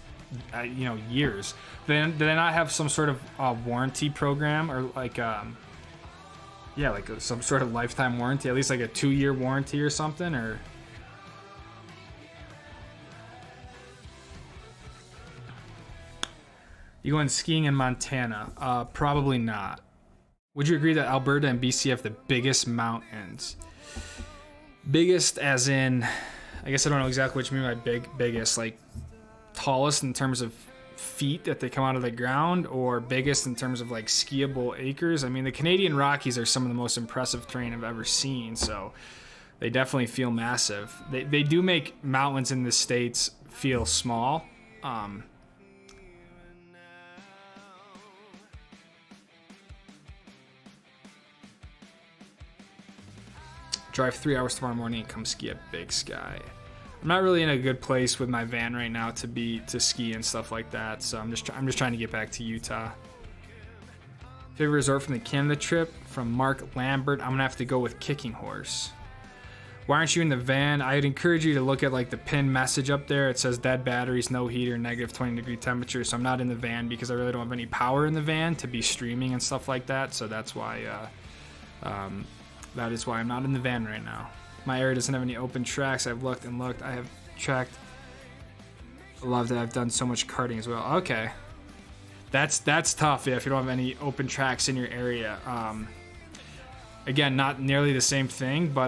years. Do they not have some sort of warranty program or like, some sort of lifetime warranty? At least like a 2-year warranty or something, or. You going skiing in Montana? Probably not. Would you agree that Alberta and BC have the biggest mountains? Biggest as in, I guess I don't know exactly what you mean by biggest, like tallest in terms of feet that they come out of the ground, or biggest in terms of like skiable acres? I mean, the Canadian Rockies are some of the most impressive terrain I've ever seen, so they definitely feel massive. They do make mountains in the States feel small. Drive 3 hours tomorrow morning and come ski at Big Sky. I'm not really in a good place with my van right now to ski and stuff like that, so I'm just trying to get back to Utah. Favorite resort from the Canada trip? From Mark Lambert, I'm gonna have to go with Kicking Horse. Why aren't you in the van? I'd encourage you to look at like the pinned message up there. It says dead batteries, no heater, negative 20-degree temperature. So I'm not in the van because I really don't have any power in the van to be streaming and stuff like that. So that's why. That is why I'm not in the van right now. My area doesn't have any open tracks. I've looked and looked. I have tracked. I love that I've done so much karting as well. Okay. That's tough, yeah, if you don't have any open tracks in your area. Again, not nearly the same thing, but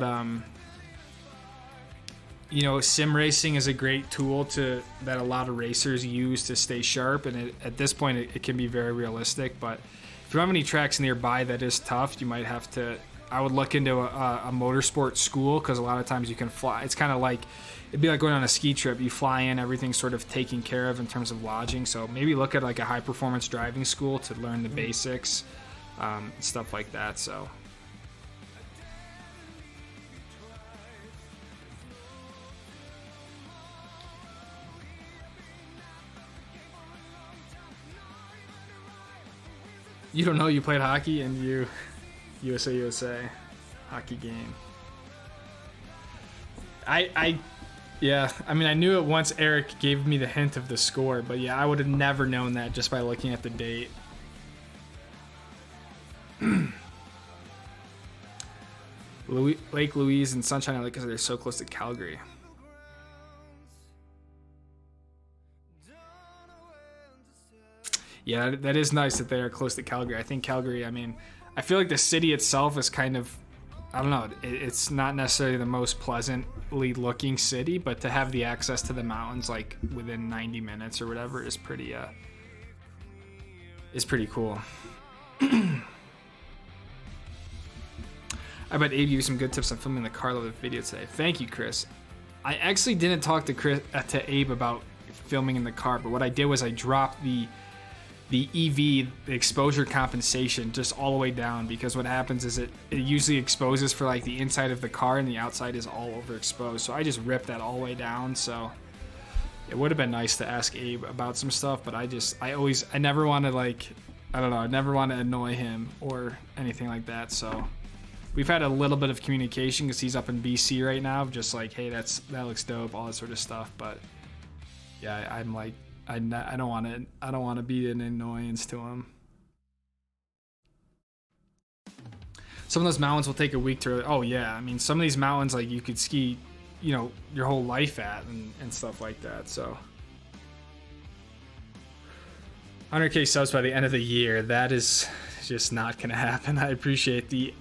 sim racing is a great tool that a lot of racers use to stay sharp, and at this point it can be very realistic. But if you don't have any tracks nearby, that is tough. You might have to. I would look into a motorsport school, because a lot of times you can fly. It's kind of like, it'd be like going on a ski trip. You fly in, everything's sort of taken care of in terms of lodging. So maybe look at like a high performance driving school to learn the basics, stuff like that. So. You don't know you played hockey and USA hockey game. Yeah, I mean, I knew it once Eric gave me the hint of the score, but yeah, I would have never known that just by looking at the date. Lake Louise and Sunshine Lake, because they're so close to Calgary. Yeah, that is nice that they are close to Calgary. I think Calgary, I mean, I feel like the city itself is kind of, I don't know, it's not necessarily the most pleasantly looking city, but to have the access to the mountains like within 90 minutes or whatever is pretty cool. I bet Abe gave you some good tips on filming the car load video today. Thank you, Chris. I actually didn't talk to Abe about filming in the car, but what I did was I dropped the EV, the exposure compensation, just all the way down, because what happens is it usually exposes for like the inside of the car and the outside is all overexposed. So I just ripped that all the way down. So it would have been nice to ask Abe about some stuff, but I never want to I never want to annoy him or anything like that. So we've had a little bit of communication because he's up in BC right now, just like, hey, that looks dope, all that sort of stuff. But yeah, I'm like, I don't want to be an annoyance to him. Some of those mountains will take a week to. Oh yeah, I mean, some of these mountains like you could ski, your whole life at and stuff like that. So 100K subs by the end of the year. That is just not gonna happen. I appreciate the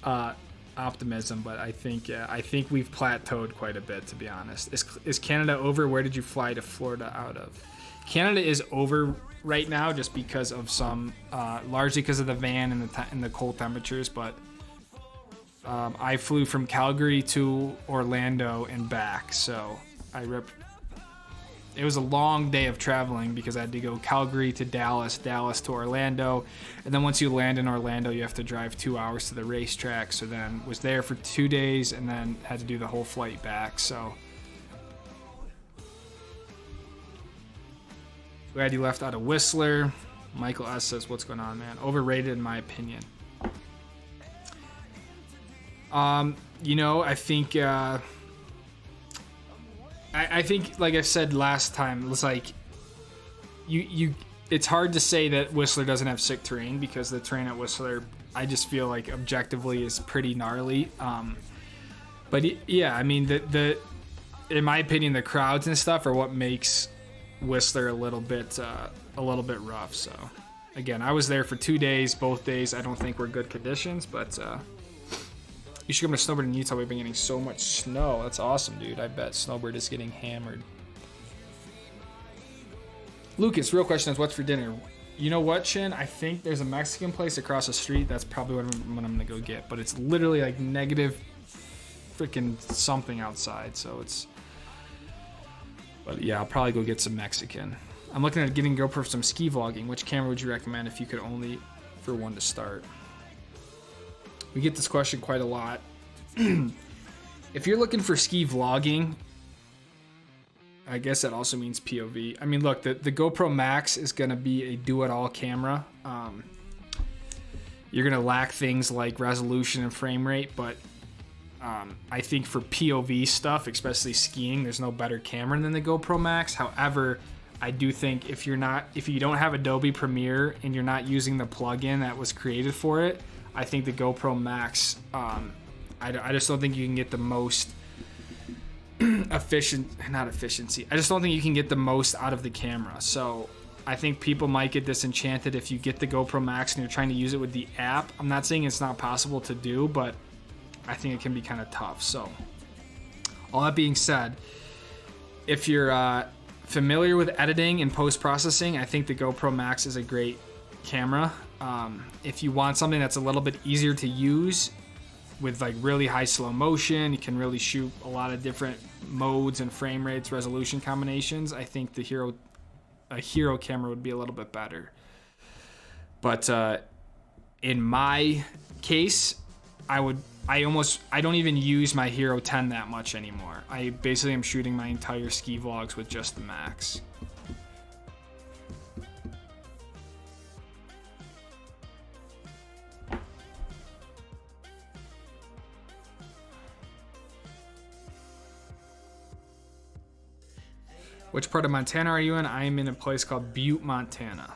optimism, but I think we've plateaued quite a bit, to be honest. Is Canada over? Where did you fly to Florida out of? Canada is over right now, just because of some, largely because of the van and the cold temperatures. But I flew from Calgary to Orlando and back, so it was a long day of traveling because I had to go Calgary to Dallas, Dallas to Orlando, and then once you land in Orlando, you have to drive 2 hours to the racetrack. So then was there for 2 days and then had to do the whole flight back. So glad you left out of Whistler. Michael S says, "What's going on, man? Overrated in my opinion." I think. I think, like I said last time, it's like it's hard to say that Whistler doesn't have sick terrain, because the terrain at Whistler, I just feel like objectively is pretty gnarly. But yeah, I mean, in my opinion, the crowds and stuff are what makes Whistler a little bit rough. So again, I was there for 2 days. Both days I don't think were good conditions, but you should come to snowboard in Utah. We've been getting so much snow. That's awesome, dude. I bet snowboard is getting hammered. Lucas, real question is, what's for dinner? You know what, Chin? I think there's a Mexican place across the street. That's probably what I'm gonna go get. But it's literally like negative freaking something outside. So it's... But yeah, I'll probably go get some Mexican. I'm looking at getting GoPro for some ski vlogging. Which camera would you recommend if you could only for one to start? We get this question quite a lot. If you're looking for ski vlogging, I guess that also means POV. I mean, look, the GoPro Max is going to be a do-it-all camera. You're going to lack things like resolution and frame rate, but I think for POV stuff, especially skiing, there's no better camera than the GoPro Max. However, I do think if you don't have Adobe Premiere and you're not using the plugin that was created for it, I think the GoPro Max, I just don't think you can get the most efficiency. I just don't think you can get the most out of the camera. So I think people might get disenchanted if you get the GoPro Max and you're trying to use it with the app. I'm not saying it's not possible to do, but I think it can be kind of tough. So all that being said, if you're familiar with editing and post-processing, I think the GoPro Max is a great camera. If you want something that's a little bit easier to use with like really high slow motion, you can really shoot a lot of different modes and frame rates, resolution combinations, I think a hero camera would be a little bit better. But in my case, I don't even use my Hero 10 that much anymore. I basically am shooting my entire ski vlogs with just the Max. Which part of Montana are you in? I am in a place called Butte, Montana.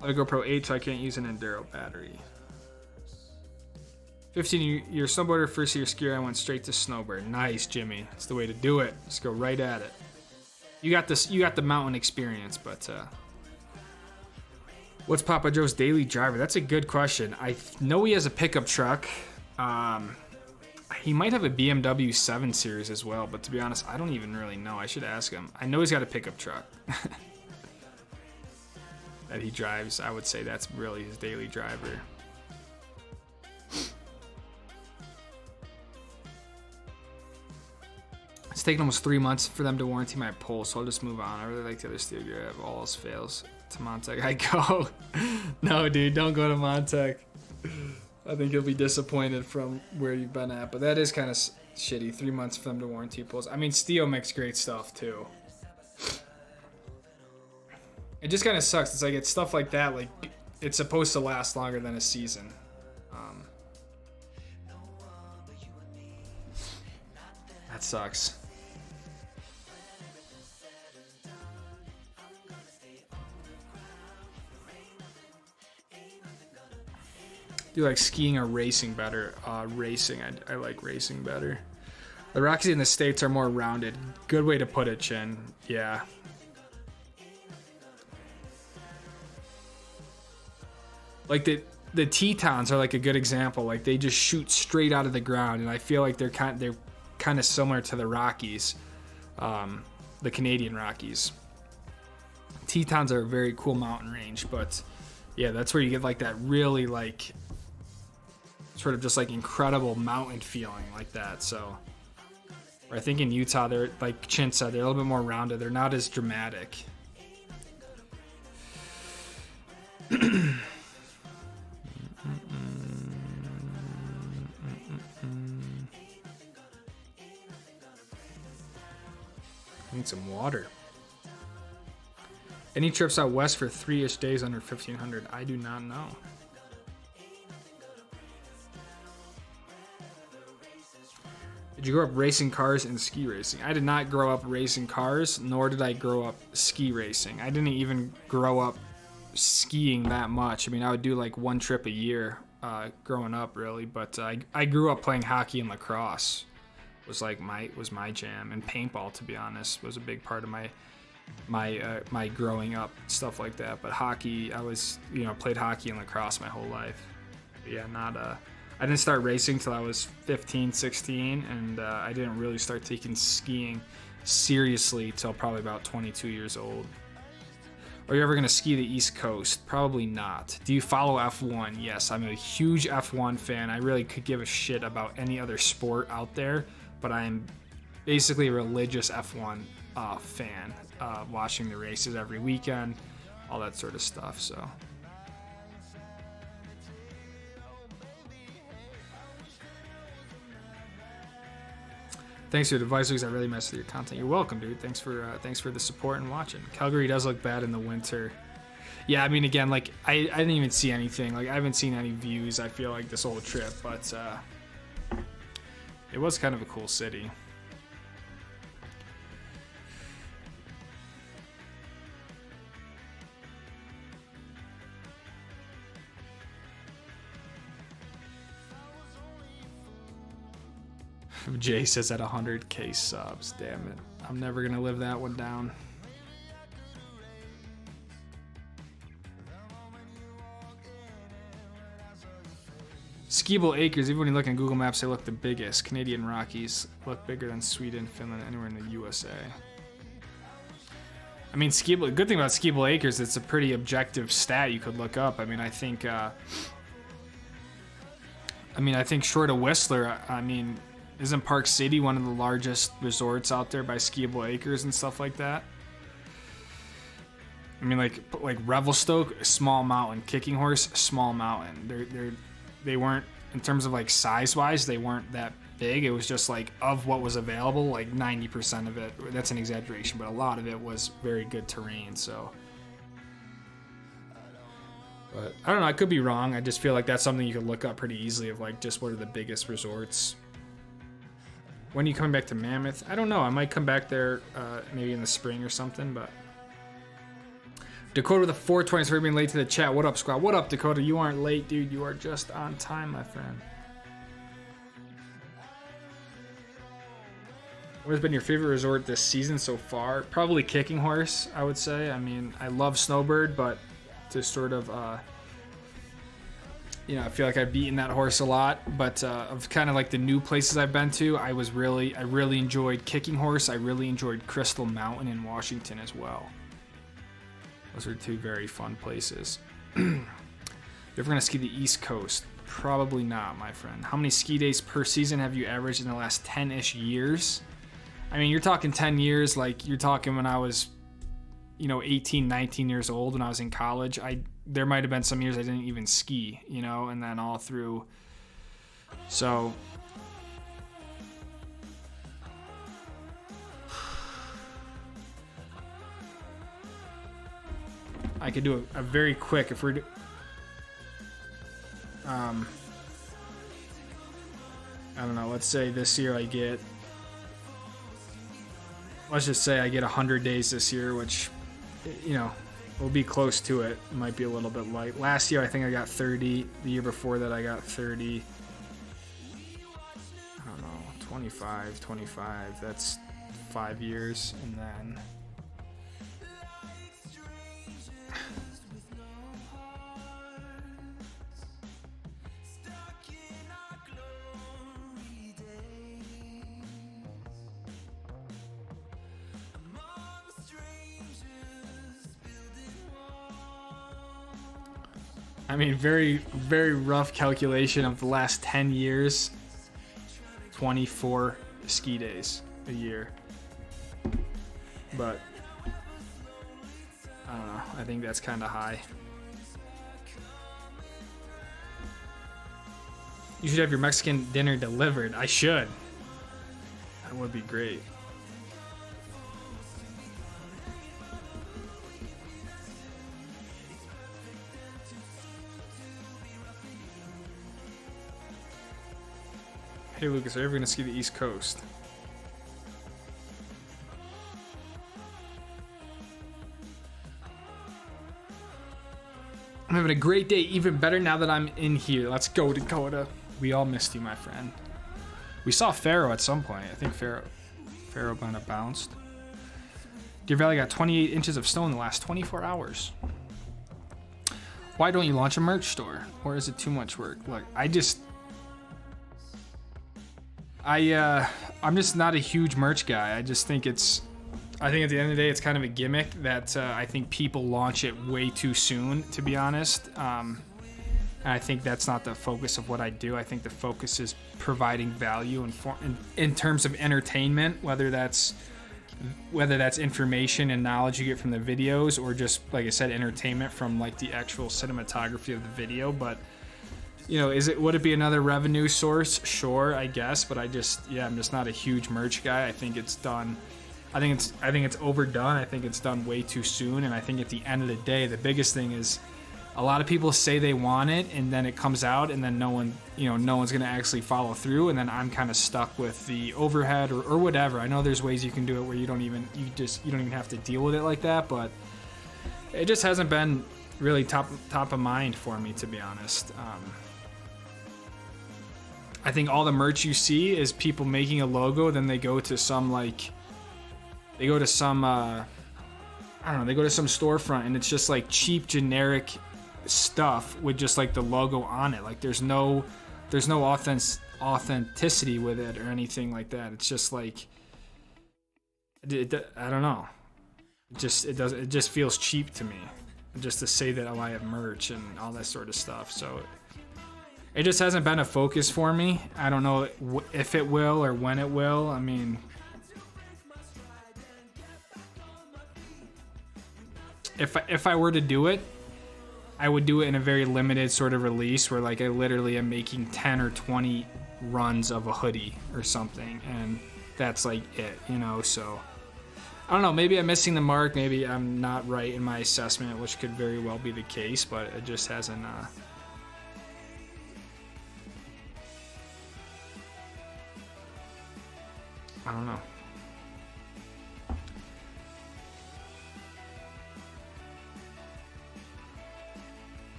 I have a GoPro 8, so I can't use an Enduro battery. 15-year snowboarder, first year skier, I went straight to snowboard. Nice, Jimmy. That's the way to do it. Just go right at it. You got this. You got the mountain experience, but what's Papa Joe's daily driver? That's a good question. I know he has a pickup truck. He might have a BMW 7 Series as well, but to be honest, I don't even really know. I should ask him. I know he's got a pickup truck that he drives. I would say that's really his daily driver. It's taken almost 3 months for them to warranty my pole, so I'll just move on. I really like the other steel gear. I have all else fails. To Montec, I go. No, dude, don't go to Montec. I think you'll be disappointed from where you've been at, but that is kind of shitty. 3 months for them to warranty poles. I mean, Steel makes great stuff too. It just kind of sucks. It's like it's stuff like that. Like it's supposed to last longer than a season. That sucks. Do you like skiing or racing better? Racing. I like racing better. The Rockies in the States are more rounded. Good way to put it, Chin. Yeah. Like the Tetons are like a good example. Like they just shoot straight out of the ground, and I feel like they're kind of similar to the Rockies, the Canadian Rockies. Tetons are a very cool mountain range, but yeah, that's where you get like that really like sort of just like incredible mountain feeling like that. So, or I think in Utah, they're like Chin said, they're a little bit more rounded. They're not as dramatic. I need some water. Any trips out west for 3-ish days under 1,500? I do not know. Did you grow up racing cars and ski racing? I did not grow up racing cars, nor did I grow up ski racing. I didn't even grow up skiing that much. I mean, I would do like one trip a year growing up, really. But I grew up playing hockey and lacrosse. Was my jam, and paintball, to be honest, was a big part of my growing up, stuff like that. But hockey, I was, played hockey and lacrosse my whole life. But yeah, I didn't start racing till I was 15, 16, and I didn't really start taking skiing seriously till probably about 22 years old. Are you ever going to ski the East Coast? Probably not. Do you follow F1? Yes, I'm a huge F1 fan. I really could give a shit about any other sport out there, but I'm basically a religious F1 fan, watching the races every weekend, all that sort of stuff. So thanks for your advice, because I really mess with your content. You're welcome, dude. Thanks for the support and watching. Calgary does look bad in the winter. Yeah, I mean, again, like I didn't even see anything. Like I haven't seen any views, I feel like, this whole trip, but it was kind of a cool city. Jay says at 100K subs. Damn it. I'm never going to live that one down. Skiable Acres, even when you look on Google Maps, they look the biggest. Canadian Rockies look bigger than Sweden, Finland, anywhere in the USA. I mean, skiable. The good thing about Skiable Acres, it's a pretty objective stat you could look up. I mean, I think short of Whistler, isn't Park City one of the largest resorts out there by Skiable Acres and stuff like that? I mean, like Revelstoke, small mountain. Kicking Horse, small mountain. They weren't, in terms of like size wise, they weren't that big. It was just like, of what was available, like 90% of it. That's an exaggeration, but a lot of it was very good terrain. So, but I don't know. I could be wrong. I just feel like that's something you could look up pretty easily, of like just what are the biggest resorts. When are you coming back to Mammoth? I don't know. I might come back there maybe in the spring or something, but... Dakota with the 420 for being late to the chat. What up, squad? What up, Dakota? You aren't late, dude. You are just on time, my friend. What has been your favorite resort this season so far? Probably Kicking Horse, I would say. I mean, I love Snowbird, but to sort of... I feel like I've beaten that horse a lot, but of kind of like the new places I've been to, I really enjoyed Kicking Horse. I really enjoyed Crystal Mountain in Washington as well. Those are two very fun places. You ever gonna ski the East Coast? Probably not, my friend. How many ski days per season have you averaged in the last 10-ish years? I mean, you're talking 10 years, like you're talking when I was, 18, 19 years old when I was in college. There might have been some years I didn't even ski, and then all through. So I could do a very quick, if we're I don't know, let's say this year let's just say I get 100 days this year, which, we'll be close to it. Might be a little bit light. Last year, I think I got 30. The year before that, I got 30. I don't know, 25. That's 5 years. And then... I mean, very, very rough calculation of the last 10 years. 24 ski days a year. But I don't know. I think that's kind of high. You should have your Mexican dinner delivered. I should. That would be great. Hey Lucas, are you ever gonna ski the East Coast? I'm having a great day, even better now that I'm in here. Let's go, Dakota. We all missed you, my friend. We saw Faro at some point. I think Faro kind of bounced. Deer Valley got 28 inches of snow in the last 24 hours. Why don't you launch a merch store? Or is it too much work? Look, I'm just not a huge merch guy. I just think I think at the end of the day, it's kind of a gimmick that I think people launch it way too soon, to be honest. And I think that's not the focus of what I do. I think the focus is providing value in terms of entertainment, whether that's information and knowledge you get from the videos, or just, like I said, entertainment from like the actual cinematography of the video. But you know, would it be another revenue source? Sure, I guess, but I'm just not a huge merch guy. I think it's done. I think it's overdone. I think it's done way too soon. And I think at the end of the day, the biggest thing is a lot of people say they want it, and then it comes out, and then no one's gonna actually follow through, and then I'm kind of stuck with the overhead or whatever. I know there's ways you can do it where you don't even have to deal with it like that, but it just hasn't been really top of mind for me, to be honest. I think all the merch you see is people making a logo, then they go to some storefront, and it's just like cheap generic stuff with just like the logo on it. Like there's no authenticity with it or anything like that. It's just like I don't know. It just feels cheap to me, just to say that I have merch and all that sort of stuff. So it just hasn't been a focus for me. I don't know if it will or when it will. I mean, if I were to do it, I would do it in a very limited sort of release where like I literally am making 10 or 20 runs of a hoodie or something, and that's like it, you know. So I don't know, maybe I'm missing the mark, maybe I'm not right in my assessment, which could very well be the case, but it just hasn't I don't know.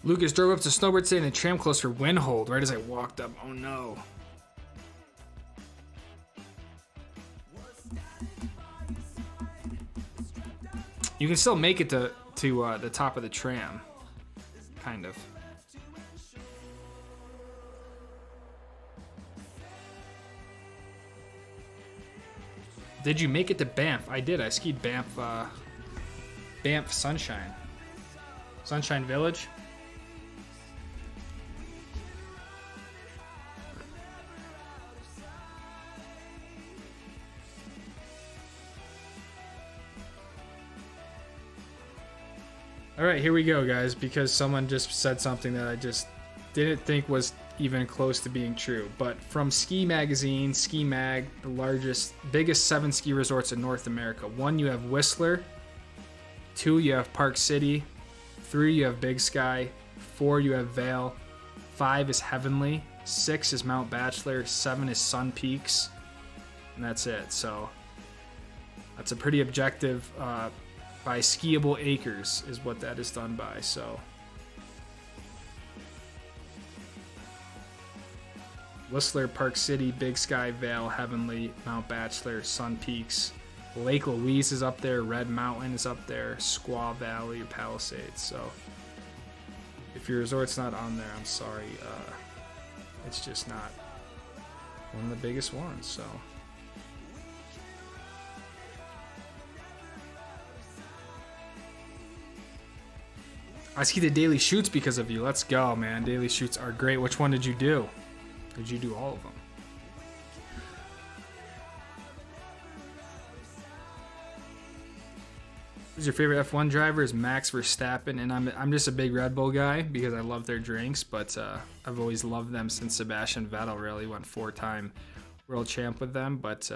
Lucas drove up to Snowbird today and the tram closed for wind hold right as I walked up. Oh no. You can still make it to the top of the tram, kind of. Did you make it to Banff? I did. I skied Banff Sunshine Village. All right, here we go, guys, because someone just said something that I just didn't think was even close to being true. But from Ski Magazine, Ski Mag, the biggest 7 ski resorts in North America. 1, you have Whistler. 2, you have Park City. 3, you have Big Sky. 4, you have Vail. 5 is Heavenly. 6 is Mount Bachelor. 7 is Sun Peaks. And that's it. So that's a pretty objective by skiable acres is what that is done by. So Whistler, Park City, Big Sky, Vail, Heavenly, Mount Bachelor, Sun Peaks, Lake Louise is up there, Red Mountain is up there, Squaw Valley, Palisades. So if your resort's not on there, I'm sorry, it's just not one of the biggest ones. So I ski the daily shoots because of you. Let's go, man. Daily shoots are great. Which one did you do? Did you do all of them? Who's your favorite F1 driver? Is Max Verstappen, and I'm just a big Red Bull guy because I love their drinks, but I've always loved them since Sebastian Vettel really went 4-time world champ with them. But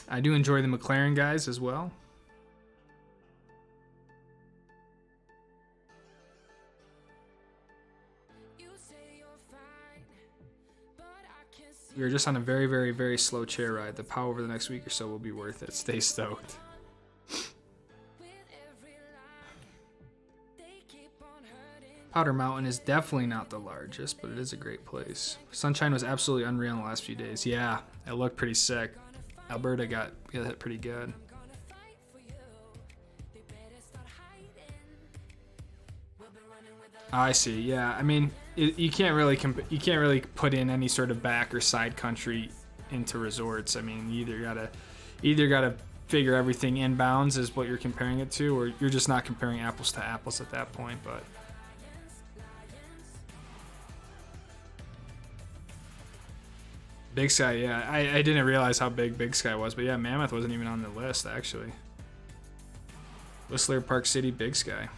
I do enjoy the McLaren guys as well. We are just on a very, very, very slow chair ride. The power over the next week or so will be worth it. Stay stoked. Powder Mountain is definitely not the largest, but it is a great place. Sunshine was absolutely unreal in the last few days. Yeah, it looked pretty sick. Alberta got hit pretty good. I see. Yeah, I mean, you can't really put in any sort of back or side country into resorts. I mean, you either gotta figure everything inbounds is what you're comparing it to, or you're just not comparing apples to apples at that point. But Big Sky, yeah, I didn't realize how big Big Sky was, but yeah, Mammoth wasn't even on the list actually. Whistler, Park City, Big Sky.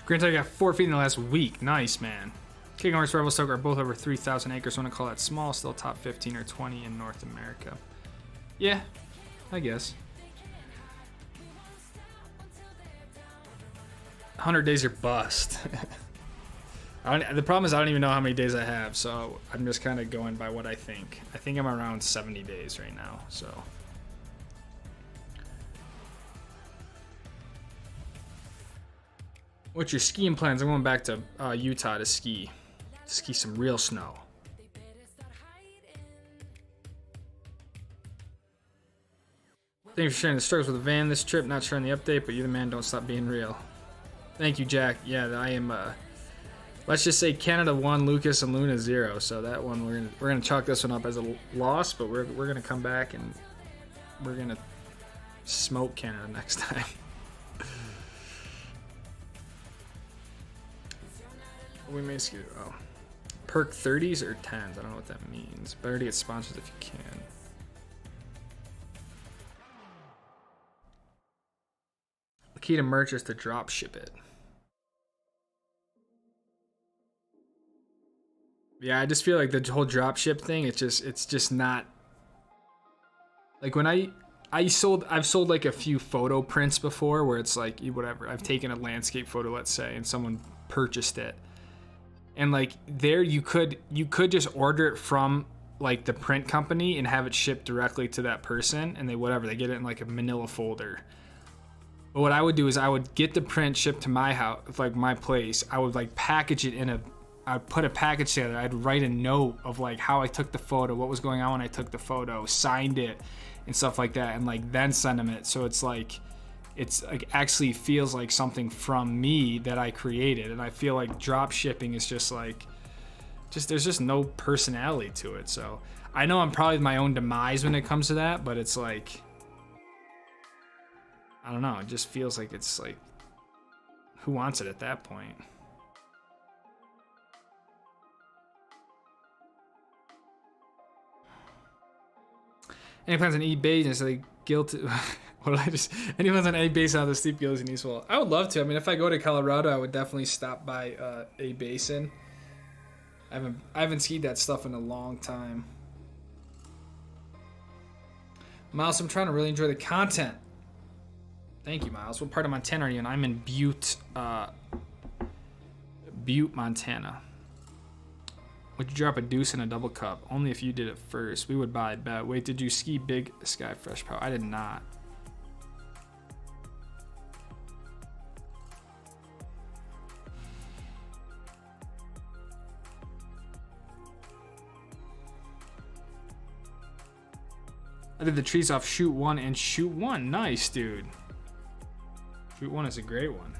Grant, I got 4 feet in the last week. Nice, man. King Horse, Rebel Stoke are both over 3,000 acres. I want to call that small. Still top 15 or 20 in North America. Yeah, I guess. 100 days or bust. The problem is I don't even know how many days I have, so I'm just kind of going by what I think. I think I'm around 70 days right now, so... What's your skiing plans? I'm going back to Utah to ski some real snow. Thank you for sharing the struggles with the van this trip. Not sharing the update, but you're the man. Don't stop being real. Thank you, Jack. Yeah, I am. Let's just say Canada 1, Lucas and Luna 0. So that one we're gonna chalk this one up as a loss, but we're gonna come back and we're gonna smoke Canada next time. We may ski. Oh, perk 30s or 10s. I don't know what that means. Better to get sponsors if you can. The key to merch is to drop ship it. Yeah, I just feel like the whole drop ship thing. It's just not. Like when I've sold like a few photo prints before where it's like whatever. I've taken a landscape photo, let's say, and someone purchased it. And like there you could just order it from like the print company and have it shipped directly to that person, and they get it in like a manila folder. But what I would do is I would get the print shipped to my house, like my place. I would like package it I'd put a package together. I'd write a note of like how I took the photo, what was going on when I took the photo, signed it and stuff like that, and like then send them it. So it's like actually feels like something from me that I created. And I feel like drop shipping is just like there's just no personality to it. So I know I'm probably my own demise when it comes to that, but it's like I don't know, it just feels like it's like who wants it at that point? Any plans on eBay? Is like guilty? What did I just? Any plans on any base out of the steep gills in Eastwell? I would love to. I mean, if I go to Colorado, I would definitely stop by a basin. I haven't skied that stuff in a long time. Miles, I'm trying to really enjoy the content. Thank you, Miles. What part of Montana are you in? I'm in Butte, Montana. Would you drop a deuce in a double cup? Only if you did it first. We would buy, I bet. Wait, did you ski Big Sky Fresh Power? I did not. I did the trees off shoot 1 and shoot 1. Nice, dude. Shoot 1 is a great one.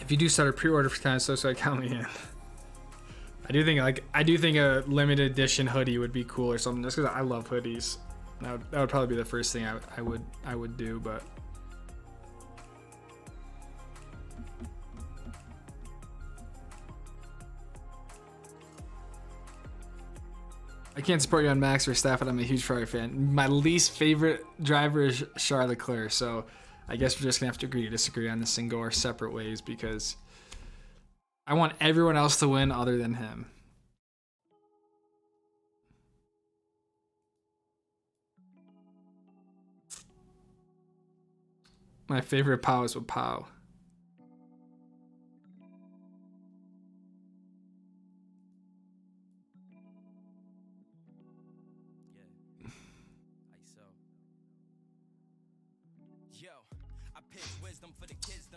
If you do start a pre-order for time, so I count me in. I do think a limited edition hoodie would be cool or something, just because I love hoodies. That would probably be the first thing I would do, but I can't support you on Max Verstappen. I'm a huge Ferrari fan. My least favorite driver is Charles Leclerc, so I guess we're just gonna have to agree to disagree on this and go our separate ways, because I want everyone else to win other than him. My favorite POW is with POW.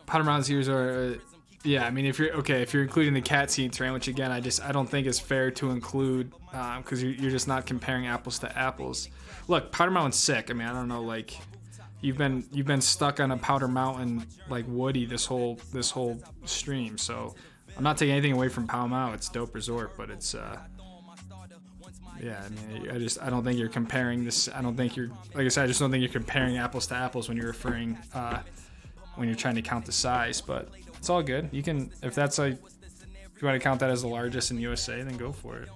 Powder Mountain's ears are, yeah. I mean, if you're including the cat scene terrain, which again, I don't think is fair to include, because you're just not comparing apples to apples. Look, Powder Mountain's sick. I mean, I don't know, like, you've been stuck on a Powder Mountain like Woody this whole stream, so I'm not taking anything away from Powder Mountain. It's a dope resort, but it's yeah. I mean, I don't think you're comparing this. I don't think you're, like I said, I just don't think you're comparing apples to apples when you're referring. When you're trying to count the size, but it's all good. You can, if you want to count that as the largest in USA, then go for it.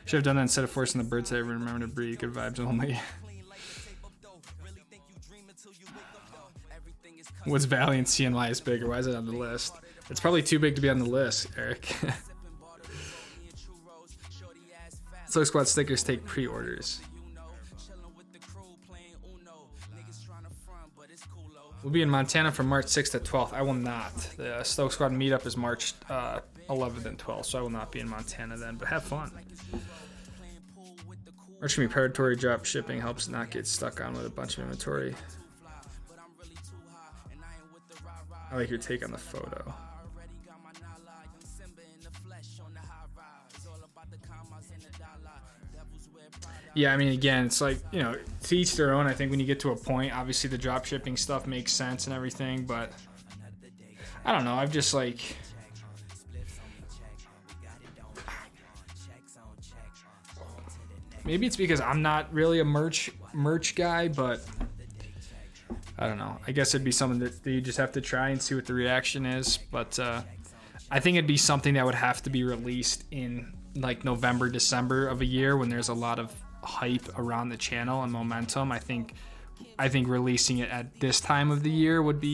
Should have done that instead of forcing the birds to ever remember to breed. Good vibes only. What's Valiant CNY is bigger? Why is it on the list? It's probably too big to be on the list, Eric. Stoke Squad stickers take pre-orders. We'll be in Montana from March 6th to 12th. I will not. The Stoke Squad meetup is March 11th and 12th, so I will not be in Montana then, but have fun. March can be predatory drop shipping, helps not get stuck on with a bunch of inventory. I like your take on the photo. Yeah, I mean, again, it's like, you know, to each their own. I think when you get to a point, obviously the drop shipping stuff makes sense and everything, but I don't know. I've just like, maybe it's because I'm not really a merch guy, but I don't know. I guess it'd be something that you just have to try and see what the reaction is. But I think it'd be something that would have to be released in like November, December of a year when there's a lot of hype around the channel and momentum. I think releasing it at this time of the year would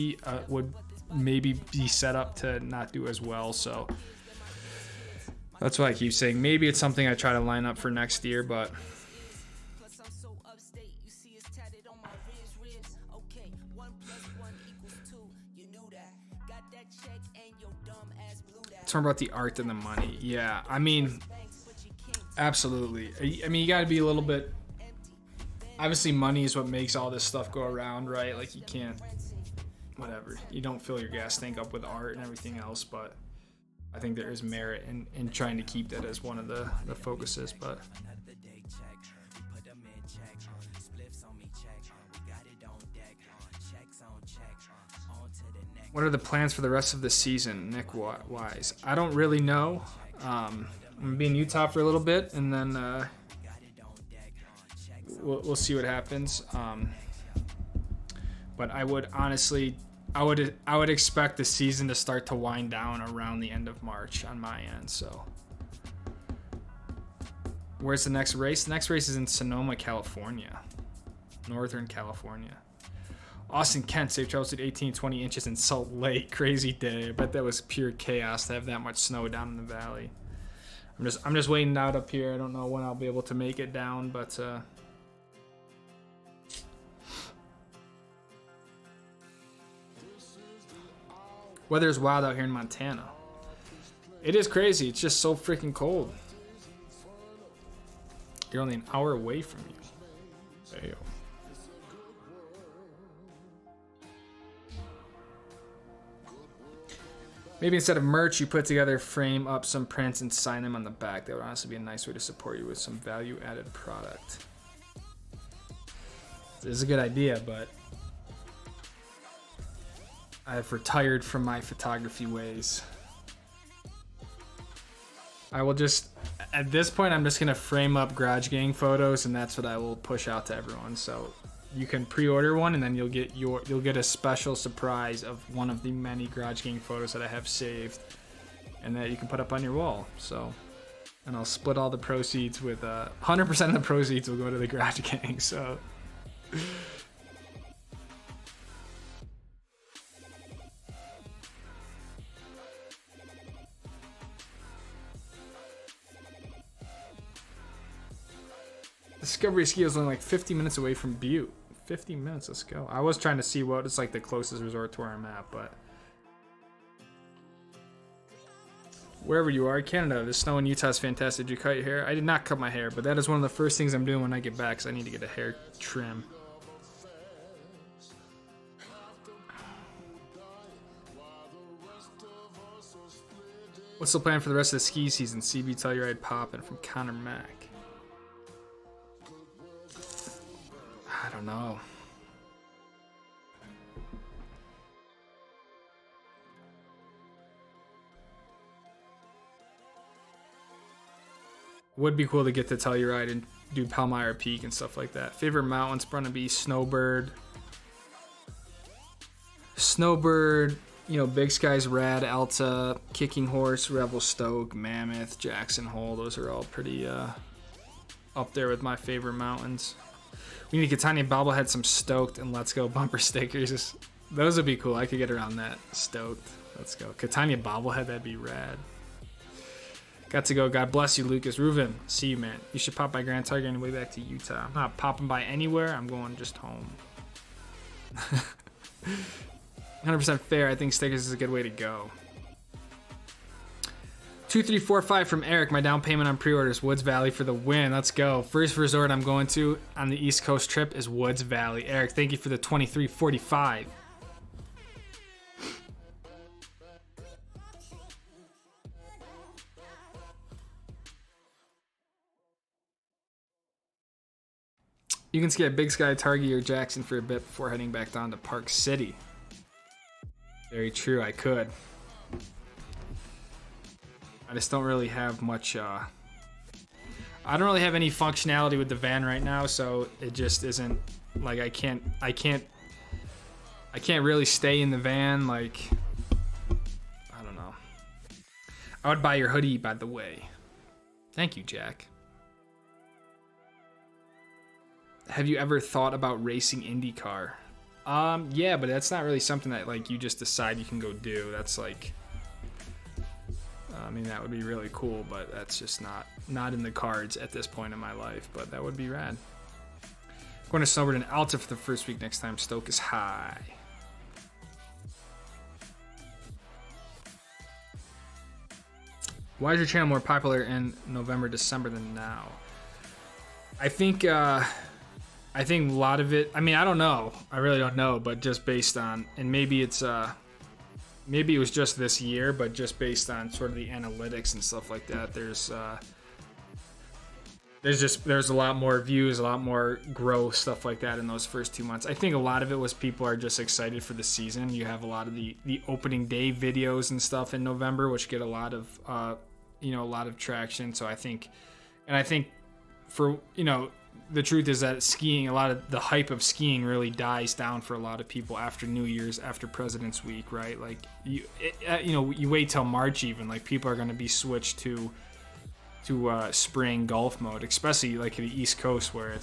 maybe be set up to not do as well. So that's why I keep saying maybe it's something I try to line up for next year, but it's more about the art than the money. Yeah, I mean, absolutely. I mean, you got to be a little bit, obviously money is what makes all this stuff go around, right? Like, you can't, whatever, you don't fill your gas tank up with art and everything else, but I think there is merit in trying to keep that as one of the focuses. But what are the plans for the rest of the season, Nick Wise? I don't really know. I'm gonna be in Utah for a little bit, and then we'll see what happens. But I would honestly, I would expect the season to start to wind down around the end of March on my end. So, where's the next race? The next race is in Sonoma, California, Northern California. Austin Kent, safe travels to 18, 20 inches in Salt Lake. Crazy day. I bet that was pure chaos to have that much snow down in the valley. I'm just waiting out up here. I don't know when I'll be able to make it down, but weather is wild out here in Montana. It is crazy. It's just so freaking cold. You're only an hour away from you. Damn. Maybe instead of merch, you put together, frame up some prints and sign them on the back. That would honestly be a nice way to support you with some value-added product. This is a good idea, but I've retired from my photography ways. I will just, at this point, I'm just gonna frame up Garage Gang photos, and that's what I will push out to everyone. So you can pre-order one, and then you'll get a special surprise of one of the many Garage Gang photos that I have saved, and that you can put up on your wall. So, and I'll split all the proceeds with 100% of the proceeds will go to the Garage Gang. So. Discovery Ski is only like 50 minutes away from Butte. 50 minutes, let's go. I was trying to see what is like the closest resort to where I'm at, but wherever you are, Canada, the snow in Utah is fantastic. Did you cut your hair? I did not cut my hair, but that is one of the first things I'm doing when I get back, because I need to get a hair trim. What's the plan for the rest of the ski season? CB Telluride popping from Connor Mack. I don't know. Would be cool to get to Telluride and do Palmyra Peak and stuff like that. Favorite mountains, Burnaby, Snowbird. Snowbird, you know, Big Sky's rad, Alta, Kicking Horse, Revel Stoke, Mammoth, Jackson Hole. Those are all pretty up there with my favorite mountains. We need to get Tanya Bobblehead some Stoked and Let's Go bumper stickers. Those would be cool. I could get around that. Stoked. Let's go. Catania Bobblehead, that'd be rad. Got to go. God bless you, Lucas. Reuven, see you, man. You should pop by Grand Target on your way back to Utah. I'm not popping by anywhere. I'm going just home. 100% fair. I think stickers is a good way to go. 2345 from Eric. My down payment on pre-orders. Woods Valley for the win. Let's go. First resort I'm going to on the East Coast trip is Woods Valley. Eric, thank you for the 2345. You can ski at Big Sky, Targhee, or Jackson for a bit before heading back down to Park City. Very true, I could. I just don't really have much, I don't really have any functionality with the van right now, so it just isn't, like, I can't really stay in the van, like, I don't know. I would buy your hoodie, by the way. Thank you, Jack. Have you ever thought about racing IndyCar? Yeah, but that's not really something that, like, you just decide you can go do. That's like, I mean, that would be really cool, but that's just not in the cards at this point in my life, but that would be rad. Going to Snowbird and Alta for the first week next time. Stoke is high. Why is your channel more popular in November, December than now? I think a lot of it, I mean, I don't know. I really don't know, but just based on, and maybe it's, maybe it was just this year, but just based on sort of the analytics and stuff like that, there's a lot more views, a lot more growth, stuff like that in those first 2 months. I think a lot of it was people are just excited for the season. You have a lot of the opening day videos and stuff in November, which get a lot of, a lot of traction. So I think for, the truth is that skiing, a lot of the hype of skiing really dies down for a lot of people after New Year's, after President's Week, right? Like you wait till March even, like people are going to be switched to spring golf mode, especially like the East Coast where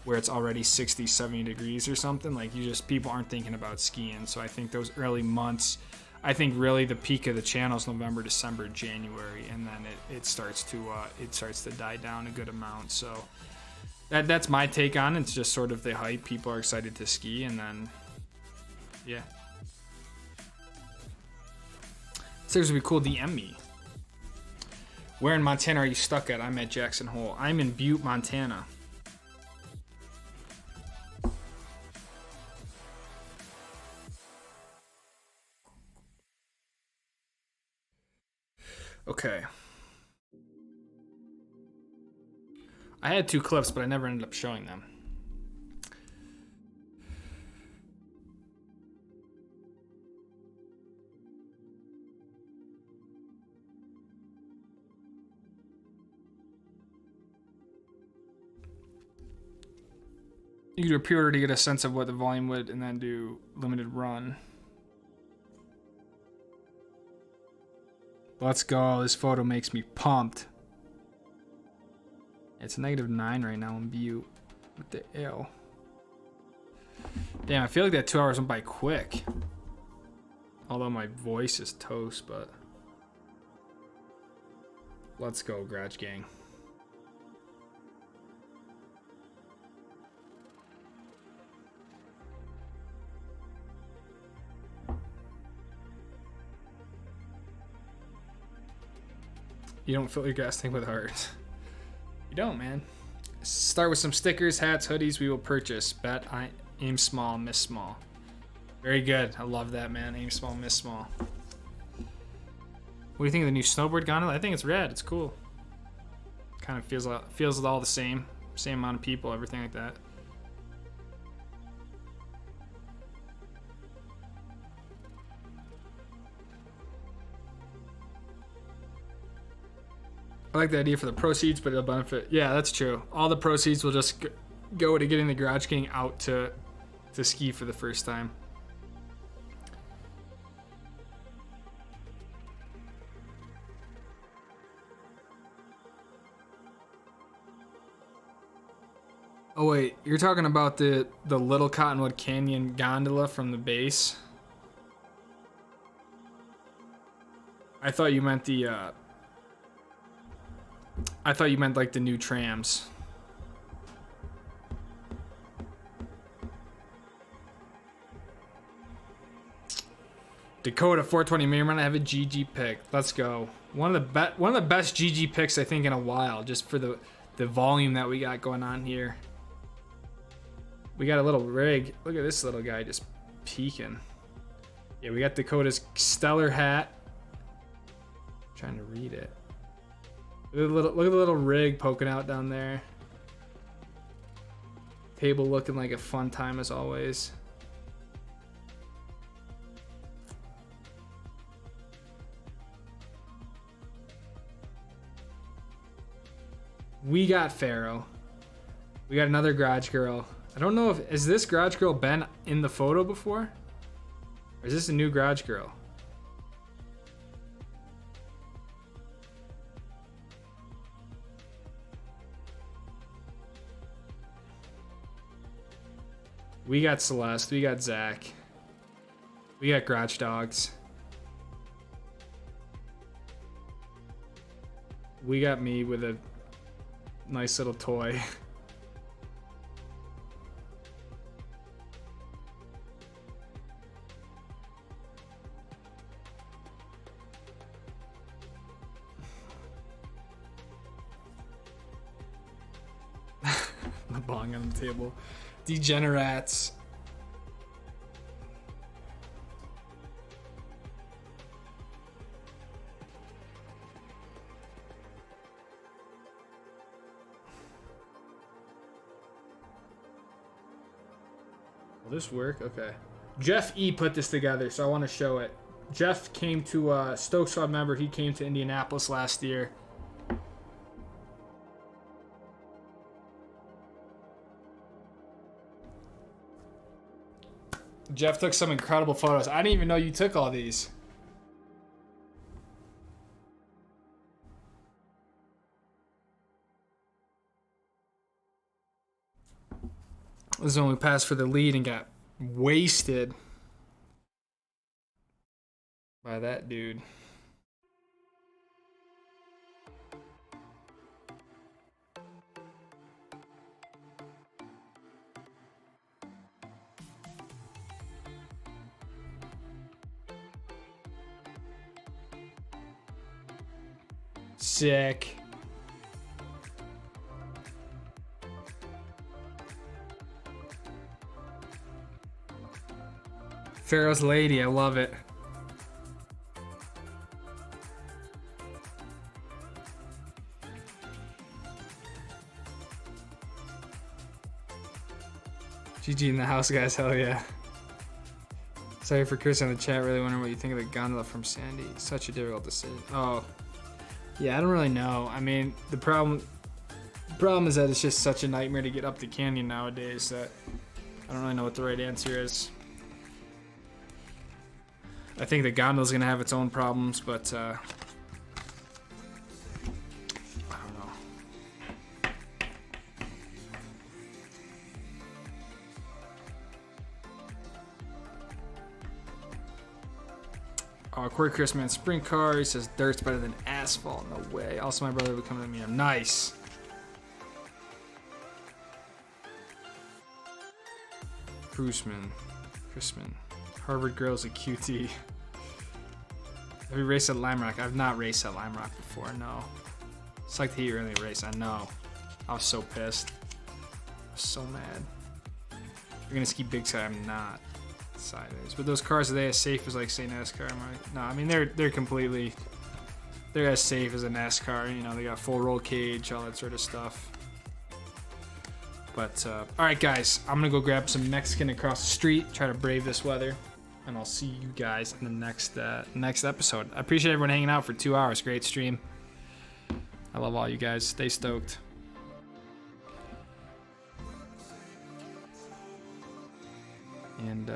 where it's already 60, 70 degrees or something. Like people aren't thinking about skiing. So I think those early months, I think really the peak of the channel is November, December, January, and then it starts to die down a good amount. So that's my take on it. It's just sort of the hype. People are excited to ski, and then yeah. Seriously, would be cool. DM me. Where in Montana are you stuck at? I'm at Jackson Hole. I'm in Butte, Montana. Okay. I had 2 clips, but I never ended up showing them. You can do a pre-order to get a sense of what the volume would, and then do limited run. Let's go. This photo makes me pumped. It's a -9 right now in Butte with the L. Damn, I feel like that 2 hours went by quick. Although my voice is toast, but let's go, Garage Gang. You don't fill your gas tank with hearts. You don't, man. Start with some stickers, hats, hoodies we will purchase. Bet I aim small, miss small. Very good. I love that, man. Aim small, miss small. What do you think of the new snowboard gondola? I think it's rad. It's cool. Kind of feels all the same. Same amount of people, everything like that. I like the idea for the proceeds, but it'll benefit. Yeah, that's true. All the proceeds will just go to getting the Garage Gang out to ski for the first time. Oh wait, you're talking about the Little Cottonwood Canyon gondola from the base? I thought you meant like the new trams. Dakota 420 Mirror, I have a GG pick. Let's go. One of the best GG picks I think in a while, just for the volume that we got going on here. We got a little rig. Look at this little guy just peeking. Yeah, we got Dakota's stellar hat. I'm trying to read it. Look at the little rig poking out down there. Table looking like a fun time as always. We got Pharaoh. We got another Garage Girl. I don't know if... Has this Garage Girl been in the photo before? Or is this a new Garage Girl? We got Celeste. We got Zach. We got Garage Dogs. We got me with a nice little toy. The bong on the table. Degenerates. Will this work? Okay. Jeff E put this together, so I want to show it. Jeff came to Stoke Squad member. He came to Indianapolis last year. Jeff took some incredible photos. I didn't even know you took all these. This is when we passed for the lead and got wasted by that dude. Sick. Pharaoh's Lady, I love it. GG in the house, guys, hell yeah. Sorry for Chris in the chat, really wondering what you think of the gondola from Sandy. Such a difficult decision. Oh, yeah, I don't really know. I mean, the problem is that it's just such a nightmare to get up the canyon nowadays that I don't really know what the right answer is. I think the gondola's gonna have its own problems, but I don't know. Oh, Corey Chris, man, sprint car. He says dirt's better than asphalt. No way. Also, my brother would come to me. I'm nice. Chrisman. Harvard girl's a QT. Have you raced at Lime Rock? I've not raced at Lime Rock before, no. It's like the heat early race, I know. I was so pissed. I was so mad. You're gonna ski big side, I'm not. Sideways. But those cars, are they as safe as like say NASCAR? No, I mean they're completely, they're as safe as a NASCAR, you know, they got full roll cage, all that sort of stuff. But alright guys, I'm gonna go grab some Mexican across the street, try to brave this weather, and I'll see you guys in the next episode. I appreciate everyone hanging out for 2 hours. Great stream. I love all you guys. Stay stoked. And